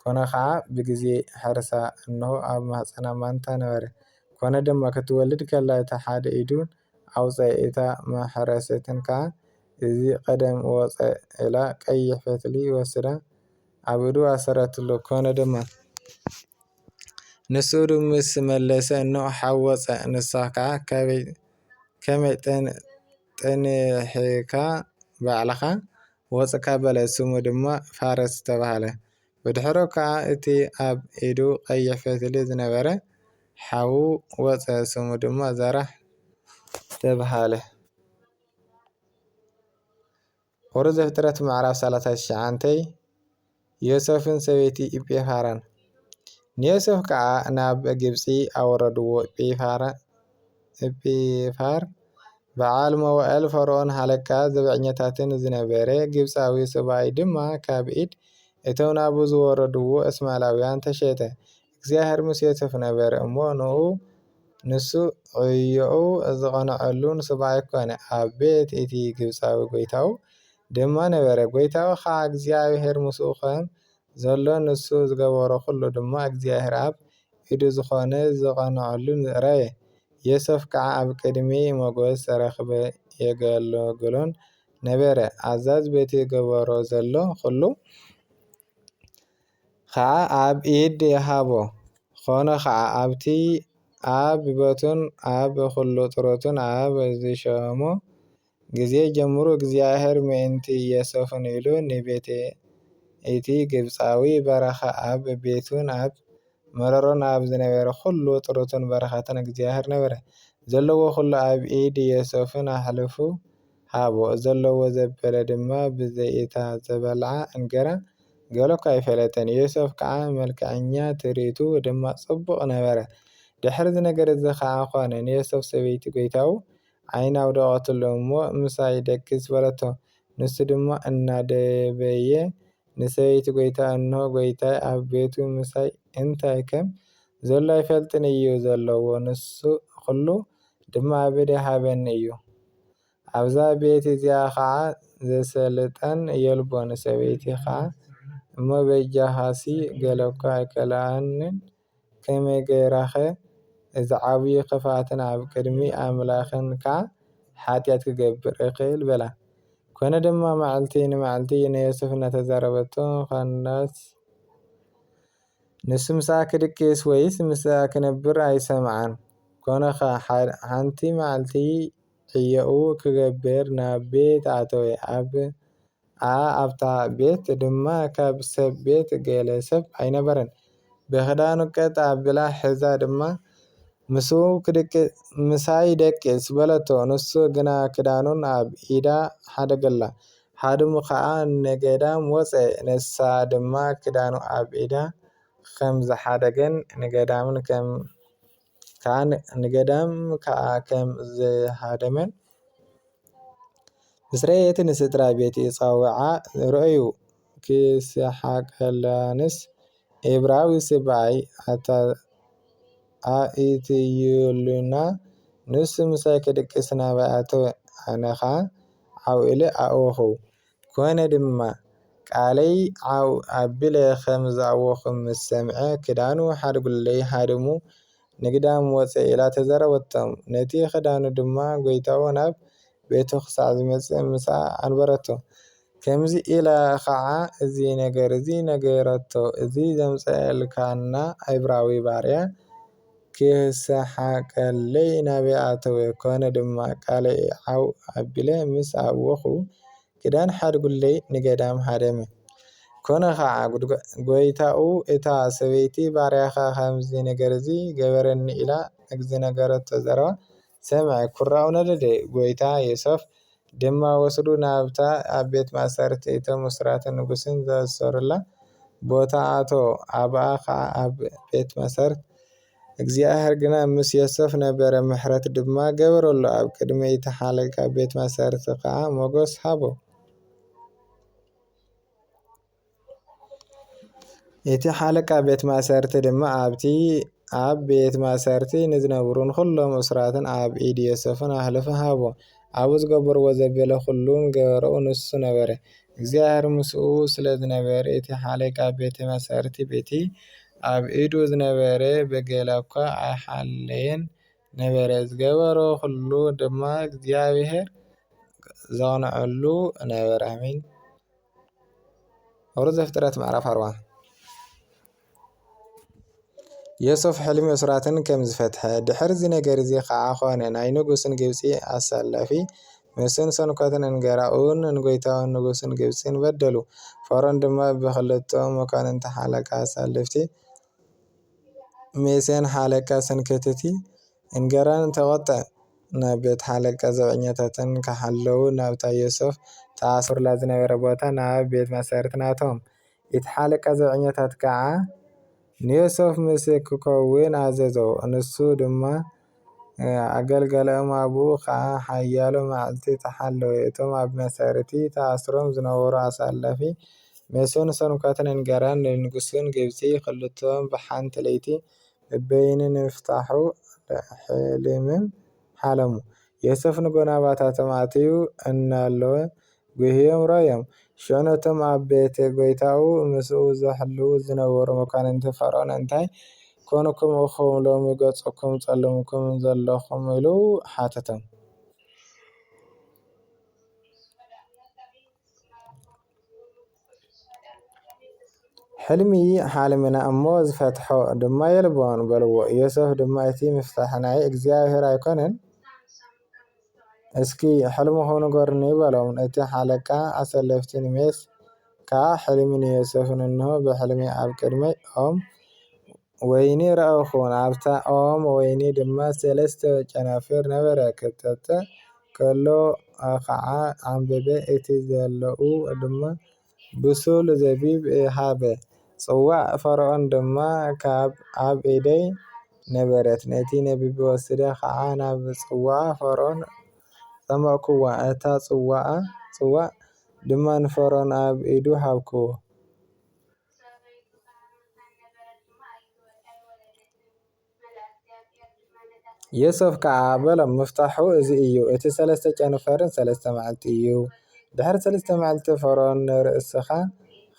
ኮነ ከዓ ብግዜ ሕርሳ እንሆ ኣብ ማህፀና ማንታ ነበረ። ኮነ ድማ ክትወልድ ከላ እታ ሓደ ኢዱን ኣውፀ። እታ ማሕረሰትን ከዓ እዚ ቀደም ወፀ ኢላ ቀይሕ ፈትሊ ወስዳ ኣብ ኢዱ ኣሰረትሉ። ኮነ ድማ ንሱ ኢዱ ምስ መለሰ እንሆ ሓው ወፀ። ንሳ ከዓ ከመይ ጠኒሕካ ባዕልኻ ወፅካ በለት። ስሙ ድማ ፋረስ ተባሃለ። ብድሕሪ ከዓ እቲ ኣብ ኢዱ ቀይሕ ፈትሊ ዝነበረ ሓው ወፀ። ስሙ ድማ ዘራህ ተባሃለ። ኦሪት ዘፍጥረት ምዕራፍ 39 ዮሴፍን ሰበይቲ ጲጢፋራን ንዮሴፍ ከዓ ናብ ግብፂ ኣወረድዎ። ጲጢፋር በዓል መዋዕል ፈርዖን ሃለቃ ዘብዐኛታትን ዝነበረ ግብፃዊ ሰብኣይ ድማ ካብ ኢድ እቶም ናብኡ ዝወረድዎ እስማኤላውያን ተሸጠ። እግዚኣብሔር ምስ ዮሴፍ ነበረ እሞ ንሱ ዕዮኡ ዝቐንዐሉን ሰብኣይ ኮነ። ኣብ ቤት እቲ ግብፃዊ ጎይታኡ ድማ ነበረ። ጎይታኡ ከዓ እግዚኣብሔር ምስኡ ከም ዘሎ ንሱ ዝገበሮ ኩሉ ድማ እግዚኣብሔር ኣብ ኢዱ ዝኾነ ዝቐንዐሉን ረኣየ። ዮሴፍ ከዓ ኣብ ቅድሚ ሞገስ ረኽበ የገልግሎን ነበረ። ኣዛዝ ቤት ዝገበሮ ዘሎ ኩሉ ከዓ ኣብ ኢድ ይሃቦ። ኮነ ከዓ ኣብቲ ኣብ ቤቱን ኣብ ኩሉ ጥረቱን ኣብ ዝሾሞ ግዜ ጀሚሩ እግዚኣብሔር ምእንቲ ዮሴፍን ኢሉ ንቤት እቲ ግብፃዊ ባረኸ። ኣብ ቤቱን ኣብ መረሮን ኣብ ዝነበረ ኩሉ ጥረቱን በረኸትን እግዚኣብሔር ነበረ። ዘለዎ ኩሉ ኣብ ኢድ ዮሴፍን ኣሕሊፉ ሃቦ። ዘለዎ ዘበለ ድማ ብዘይታ ዝበልዓ እንጀራ ገሎ እኳ ኣይፈለጠን። ዮሴፍ ከዓ መልክዐኛ ትርኢቱ ድማ ጽቡቕ ነበረ። ድሕሪ እዚ ነገር እዚ ከዓ ኮነ ንዮሴፍ ሰበይቲ ጎይታኡ ዓይና ኣውደቐትሉ እሞ ምሳይ ደቅስ በለቶ። ንሱ ድማ እናደበየ ንሰበይቲ ጎይታኡ እንሆ ጎይታየ ኣብ ቤቱ ምሳይ እንታይ ከም ዘሎ ኣይፈልጥን እዩ ዘለዎ። ንሱ ኩሉ ድማ ኣብ ኢደይ ሃበኒ እዩ። ኣብዛ ቤት እዚኣ ከዓ ዘሰልጠን የልቦን። ሰበይቲ ከዓ እሞ በጃኻሲ ገለ እኳ ኣይከኣልንን ከመይ ገይራኸ እዚ ዓብዪ ክፍኣትን ኣብ ቅድሚ ኣምላኽን ከዓ ሓጢኣት ክገብር እኽእል በላ። ኮነ ድማ መዓልቲ ንመዓልቲ ንዮሴፍ እናተዛረበቶ ኮናስ ንሱ ምሳኣ ክድቅስ ወይስ ምሳኣ ክነብር ኣይሰምዓን። ኮነ ሓንቲ መዓልቲ ዕዮኡ ክገብር ናብ ቤት ኣተወ። ኣብታ ቤት ድማ ካብ ሰብ ቤት ገለ ሰብ ኣይነበረን። ብክዳኑ ቀጥ ኣቢላ ሒዛ ድማ ምሳይ ደቅስ በለቶ። ንሱ ግና ክዳኑን ኣብ ኢዳ ሓደገላ። ሓድሙ ከዓ ንገዳም ወፀ። ንሳ ድማ ክዳኑ ኣብ ኢዳ ከም ዝሓደገን ንገዳም ከዓ ከም ዝሃደመን ምስ ረአየት ንስድራ ቤት ፀውዓ ረአዩ። ክስሓቀላንስ ዕብራዊ ሰብኣይ ኣእትይሉና ንሱ ምሳይ ክድቅስ ናበይ ኣተወ። ኣነ ከዓ ዓው ኢለ ኣእወኹ። ኮነ ድማ ቃለይ ዓው ኣቢለ ከም ዝኣወኹ ምስ ሰምዐ ክዳኑ ሓድጉለይ ሓድሙ ንገዳም ወፀ ኢላ ተዛረበቶም። ነቲ ክዳኑ ድማ ጎይታኡ ናብ ቤቱ ክሳዕ ዝመፅእ ምሳኣ ኣንበረቶ። ከምዚ ኢላ ከዓ እዚ ነገር እዚ ነገረቶ። እዚ ዘምፀአልካና ዕብራዊ ባርያ ክስሓቀለይ ናበይ ኣተወ። ኮነ ድማ ቃለይ ዓው ኣቢለ ምስ ኣወኹ ክዳን ሓድጉለይ ንገዳም ሃደመ። ኮነ ከዓ ጎይታኡ እታ ሰበይቲ ባርያኻ ከምዚ ነገር እዚ ገበረኒ ኢላ ንዝነገረቶ ዘረባ ሰምዐ። ኩርራኡ ነደደ። ጎይታ ዮሴፍ ድማ ወሲዱ ናብታ ኣብ ቤት ማእሰርቲ እቶም እስራትን ንጉስን ዘኣሰሩላ ቦታ ኣተዎ። ኣብኣ ከዓ ኣብ ቤት ማእሰርቲ እግዚኣብሔር ግና ምስ ዮሴፍ ነበረ። ምሕረት ድማ ገበረሉ። ኣብ ቅድሚ እቲ ሓለቃ ቤት ማእሰርቲ ከዓ ሞገስ ሃቦ። እቲ ሓለቃ ቤት ማእሰርቲ ድማ ኣብ ቤት ማእሰርቲ ንዝነበሩ ንኩሎም እስራትን ኣብ ኢድ ዮሴፍን ኣሕሊፉ ሃቦ። ኣብኡ ዝገበርዎ ዘበለ ኩሉ ገበርዎ ንሱ ነበረ። እግዚኣብሔር ምስኡ ስለ ዝነበረ እቲ ሓለቃ ቤት ማእሰርቲ በቲ ኣብ ኢዱ ዝነበረ ብገለ እኳ ኣይሓለየን ነበረ። ዝገበሮ ኩሉ ድማ እግዚኣብሔር ዘቕንዐሉ ነበረ። ኣሜን። ኦሪት ዘፍጥረት ምዕራፍ 40 ዮሴፍ ሕልሚ እስራትን ከም ዝፈትሐ። ድሕሪ እዚ ነገር እዚ ከዓ ኮነ ናይ ንጉስን ግብፂ ኣሳላፊ ምስን ሰንኮትን እንጀራኡን ንጎይታውን ንጉስን ግብፅን በደሉ። ፈርዖን ድማ ብክልቶኦም መኳንንቲ ሓለቃ ኣሳለፍቲ ሜስን ሓለቃ ሰንከትቲ እንጀራን ተቆጥዐ። ናብ ቤት ሓለቃ ዘብዐኛታትን ክሓለዉ ናብታ ዮሴፍ ተኣሲሩላ ዝነበረ ቦታ ናብ ቤት መሳርትን ኣተዎም። እቲ ሓለቃ ዘብዐኛታት ከዓ ንዮሴፍ ምሳይ ክከውን ኣዘዞ። ንሱ ድማ ኣገልገሎም። ኣብኡ ከዓ ሓያሎ መዓልቲ ተሓለወ። እቶም ኣብ መሳርቲ ተኣሲሮም ዝነበሩ ኣሳላፊ ሜሶን ሰንኳትን እንገራን ንንጉስን ግብፂ ክልቶም ብሓንቲ ለይቲ በበይኒ ንምፍታሑ ሕልምን ሓለሙ። ዮሴፍ ንጎናባታቶም ኣትዩ እናለወ ጉህዮም ረዮም። ሽዑ ነቶም ኣብ ቤተ ጎይታኡ ምስኡ ዘሕልዉ ዝነበሩ መኳንንቲ ፈርዖን እንታይ ኮንኩም ኢኹም ሎሚ ገጽኩም ጸሊምኩም ዘለኹም ኢሉ ሓተቶም። ሕልሚ ሓልምና እሞ ዝፈትሖ ድማ የልቦን በልዎ። ዮሴፍ ድማ እቲ ምፍታሕ ናይ እግዚኣብሔር ኣይኮነን? እስኪ ሕልምኹም ንገሩኒ በሎም። እቲ ሓለቃ ኣሰለፍቲ ሜስ ከዓ ሕልሚ ንዮሴፍ እንሆ ብሕልሚ ኣብ ቅድሚ ኦም ወይኒ ረኣኹ። ኣብታ ኦም ወይኒ ድማ 3 ጨናፍር ነበረ። ክልተ ከሎ ከዓ ዓንበበ እቲ ዘለኡ ድማ ብሱል ዘቢብ ሃበ። ጽዋዕ ፈርዖን ድማ ኣብ ኢደይ ነበረት። ነቲ ነቢቢ ወስደ ከዓ ናብ ጽዋዕ ፈርዖን ጠመቕክዋ። እታ ጽዋዕ ድማ ንፈርዖን ኣብ ኢዱ ሃብክዎ። ዮሴፍ ከዓ በሎም ምፍታሑ እዚ እዩ። እቲ 3 ጨንፈርን 3 መዓልቲ እዩ። ድሕሪ 3 መዓልቲ ፈርዖን ርእስኻ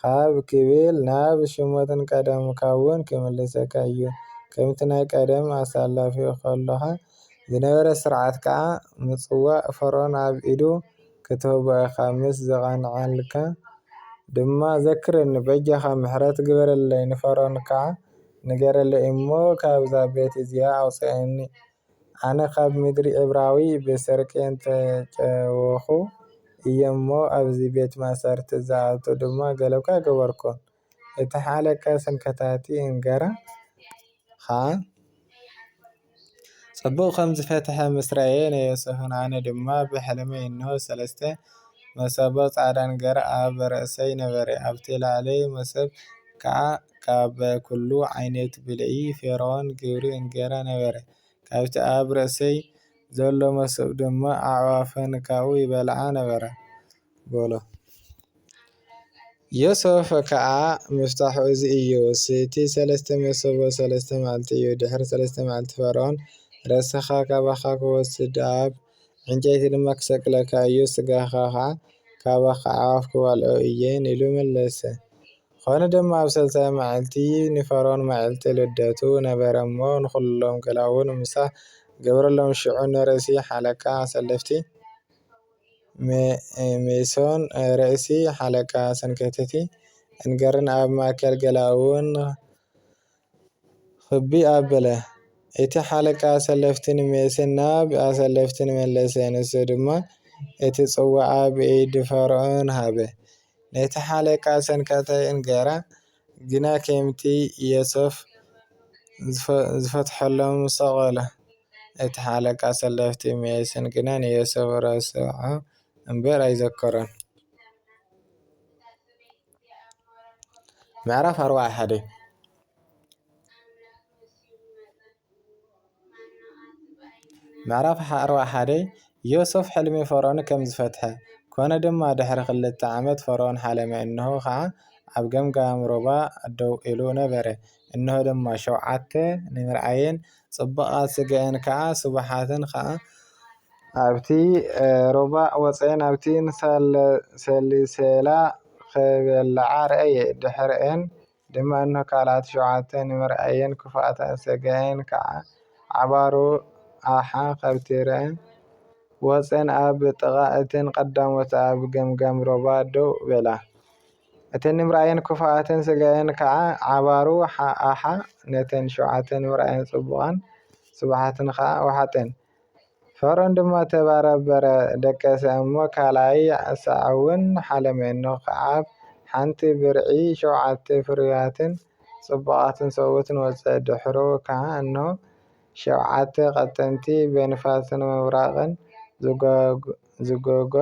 ካብ ክብል ናብ ሽሞትን ቀደምካ እውን ክምልሰካ እዩ። ከምቲ ናይ ቀደም ኣሳላፊ ከለኻ ዝነበረ ስርዓት ከዓ ምጽዋዕ ፈርዖን ኣብ ኢዱ ክትህቦ ኢኻ። ምስ ዘቐንዐልካ ድማ ዘክረኒ በጃኻ ምሕረት ግበረለይ። ንፈርዖን ከዓ ንገረለይ እሞ ካብዛ ቤት እዚኣ ኣውፅአኒ። ኣነ ካብ ምድሪ ዕብራዊ ብሰርቄ እንተጨወኹ እየ እሞ ኣብዚ ቤት ማእሰርቲ ዝኣቱ ድማ ገለብካ ገበርኩን። እቲ ሓለቃ ሰንከታቲ እንገራ ከዓ ጽቡቕ ከም ዝፈትሐ ምስ ረአየ ንዮሴፍን ኣነ ድማ ብሕልሚ እንሆ 3 መሶብ ጻዕዳ እንገራ ኣብ ርእሰይ ነበረ። ኣብቲ ላዕሊ መሶብ ከዓ ካብ ኩሉ ዓይነት ብልዒ ፈርዖን ግብሪ እንገራ ነበረ። ካብቲ ኣብ ርእሰይ ዘሎ መሶብ ድማ ኣዕዋፈን ካብኡ ይበልዓ ነበራ በሎ። ዮሴፍ ከዓ ምፍታሑ እዚ እዩ። እቲ 3 መሶብ 3 መዓልቲ እዩ። ድሕሪ 3 መዓልቲ ፈርዖን ርእስኻ ካባኻ ክወስድ ኣብ ዕንጨይቲ ድማ ክሰቅለካ እዩ። ስጋኻ ከዓ ካባኻ ኣዕዋፍ ክበልዖ እየን ኢሉ መለሰ። ኮነ ድማ ኣብ 3 መዓልቲ ንፈርዖን መዓልቲ ልደቱ ነበረ እሞ ንኩሎም ገላውን ምሳሕ ገበረሎም። ሽዑ ንርእሲ ሓለቃ ኣሰለፍቲ ሜሶን ርእሲ ሓለቃ ሰንከተቲ እንገርን ኣብ ማእከል ገላውን ክቢ ኣበለ። እቲ ሓለቃ ኣሰለፍቲ ሜስን ናብ ኣሰለፍቲ መለሰ። ንሱ ድማ እቲ ጽዋዕ ኣብ ኢድ ፈርዖን ሃበ። ነቲ ሓለቃ ሰንከታይ እንገራ ግና ከምቲ ዮሴፍ ዝፈትሐሎም ሰቐለ። እቲ ሓለቃ ኣሰለፍቲ ሜስን ግና ንዮሴፍ ረስዖ እምበር ኣይዘከሮን። ምዕራፍ 41 ምዕራፍ 41 ዮሴፍ ሕልሚ ፈርዖን ከም ዝፈትሐ። ኮነ ድማ ድሕሪ 2 ዓመት ፈርዖን ሓለመ። እንሆ ከዓ ኣብ ገምጋም ሩባ ደው ኢሉ ነበረ። እንሆ ድማ 7 ንምርኣየን ጽቡቓት ስጋአን ከዓ ስቡሓትን ከዓ ኣብቲ ሩባ ወፅአን ኣብቲ ሰሊሰላ ክበልዓ ረአየ። ድሕሪአን ድማ እንሆ ካልኦት 7 ንምርኣየን ክፉኣት ስጋአን ከዓ ዓባሩ ኣሓ ከብቲረን ወፅአን ኣብ ጥቓ እተን ቀዳሞት ኣብ ገምጋም ሩባ ደው በላ። እተን ንምርኣየን ክፉኣትን ስጋአን ከዓ ዓባሩ ኣሓ ነተን 7 ንምርኣየን ጽቡቓን ስቡሓትን ከዓ ወሓጠን። ፈርዖን ድማ ተባረበረ ደቀሰ እሞ ካልኣይ ሰዓውን ሓለመ። እንሆ ከዓብ ሓንቲ ብርዒ 7 ፍሩያትን ጽቡቓትን ሰብኡትን ወፅአ። ድሕሪኡ ከዓ እንሆ 7 ቀጠንቲ ብንፋስን ምብራቕን ዝጎጓ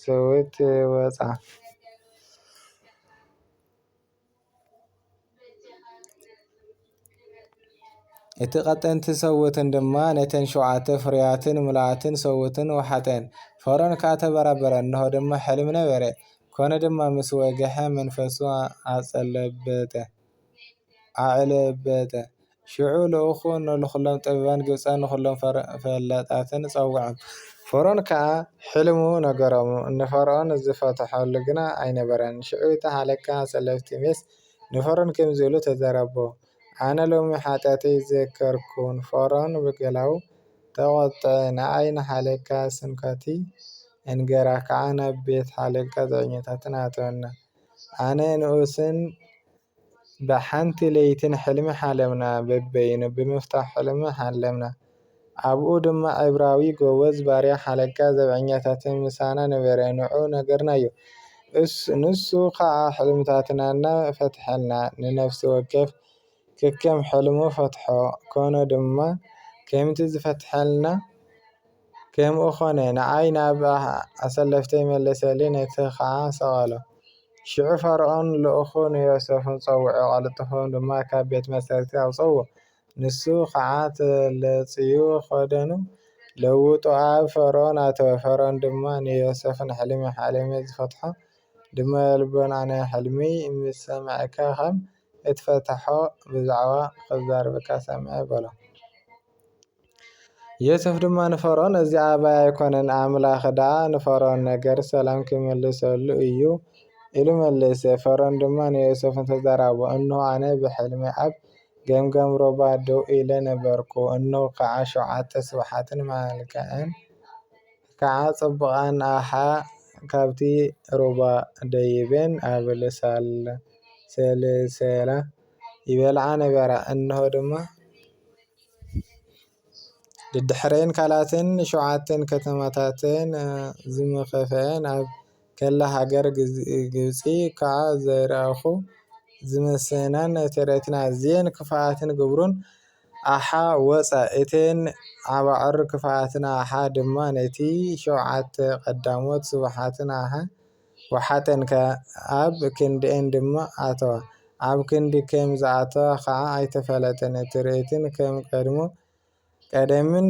ሰዊት ወፃ። እቲ ቀጠንቲ ሰውትን ድማ ነተን 7 ፍርያትን ምልኣትን ሰውትን ወሓጠን። ፈርዖን ከዓ ተበራበረ፣ እንሆ ድማ ሕልም ነበረ። ኮነ ድማ ምስ ወግሐ መንፈሱ ኣዕለበተ። ሽዑ ልኡኹ ንኩሎም ጠቢባን ግብፃውያን ንኩሎም ፈላጣትን ፀውዖም። ፈርዖን ከዓ ሕልሙ ነገሮም። ንፈርዖን ዝፈትሐሉ ግና ኣይነበረን። ሽዑ እቲ ሃለቃ ኣሰለፍቲ ሜስ ንፈርዖን ከምዚ ኢሉ ተዛረቦ፣ ኣነ ሎሚ ሓጢአተይ ዘከርኩን። ፈርዖን ብገላው ተቆጥዐ፣ ንዓይ ንሓለቃ ስንከቲ እንገራ ከዓ ናብ ቤት ሃለቃ ዘበኛታትን ኣተወና። ኣነ ንኡስን ብሓንቲ ለይትን ሕልሚ ሓለምና፣ በበይኑ ብምፍታሕ ሕልሚ ሓለምና። ኣብኡ ድማ ዕብራዊ ጎበዝ ባርያ ሓለቃ ዘብዐኛታትን ምሳና ነበረ፣ ንዑ ነገርናዮ። ንሱ ከዓ ሕልምታትናና ፈትሐልና፣ ንነፍሲ ወከፍ ከከም ሕልሙ ፈትሖ። ኮነ ድማ ከምቲ ዝፈትሐልና ከምኡ ኾነ። ንዓይ ናብ ኣሰለፍተይ መለሰሊ፣ ነቲ ከዓ ሰቐሎ። ሽዑ ፈርዖን ልኡኹ ንዮሴፍን ፀዊዑ ቀልጢፎም ድማ ካብ ቤት መስረቲ ኣውፅእዎ። ንሱ ከዓ ተለፅዩ ኸደኑ ለውጡ ኣብ ፈርዖን ኣተወ። ፈርዖን ድማ ንዮሴፍ ሕልሚ ሓሊመ ዝፈትሖ ድማ የልቦን፣ ኣነ ሕልሚ ምስ ሰማዕካ ከም እትፈትሖ ብዛዕባ ክዛረበካ ሰሚዐ በሎ። ዮሴፍ ድማ ንፈርዖን እዚ ኣባይ ኣይኮነን፣ ኣምላኽ ደኣ ንፈርዖን ነገር ሰላም ክመልሰሉ እዩ ኢሉ መለሰ። ፈርዖን ድማ ንዮሴፍ ተዛረቦ፣ እንሆ ኣነ ብሕልሚ ኣብ ገምገም ሩባ ደው ኢለ ነበርኩ። እንሆ ከዓ 7 ስብሓትን መልክዐን ከዓ ጽቡቓን ኣሓ ካብቲ ሩባ ደይበን ኣብ ሰልሰላ ይበልዓ ነበራ። እንሆ ድማ ድድሕረን ካልኦትን 7 ከተማታትን ዝመኸፈአን ኣብ ከላ ሃገር ግብፂ ከዓ ዘይረኣኹ ዝመስናን ተረትን ኣዝየን ክፉኣትን ግብሩን ኣሓ ወፃ። እተን ኣባዕር ክፉኣትን ኣሓ ድማ ነቲ 7 ቀዳሞት ስቡሓትን ኣሓ ወሓጠን፣ ኣብ ክንዲአን ድማ ኣተዋ። ኣብ ክንዲ ከም ዝኣተዋ ከዓ ኣይተፈለጠን። ትርኢትን ከም ቀደምን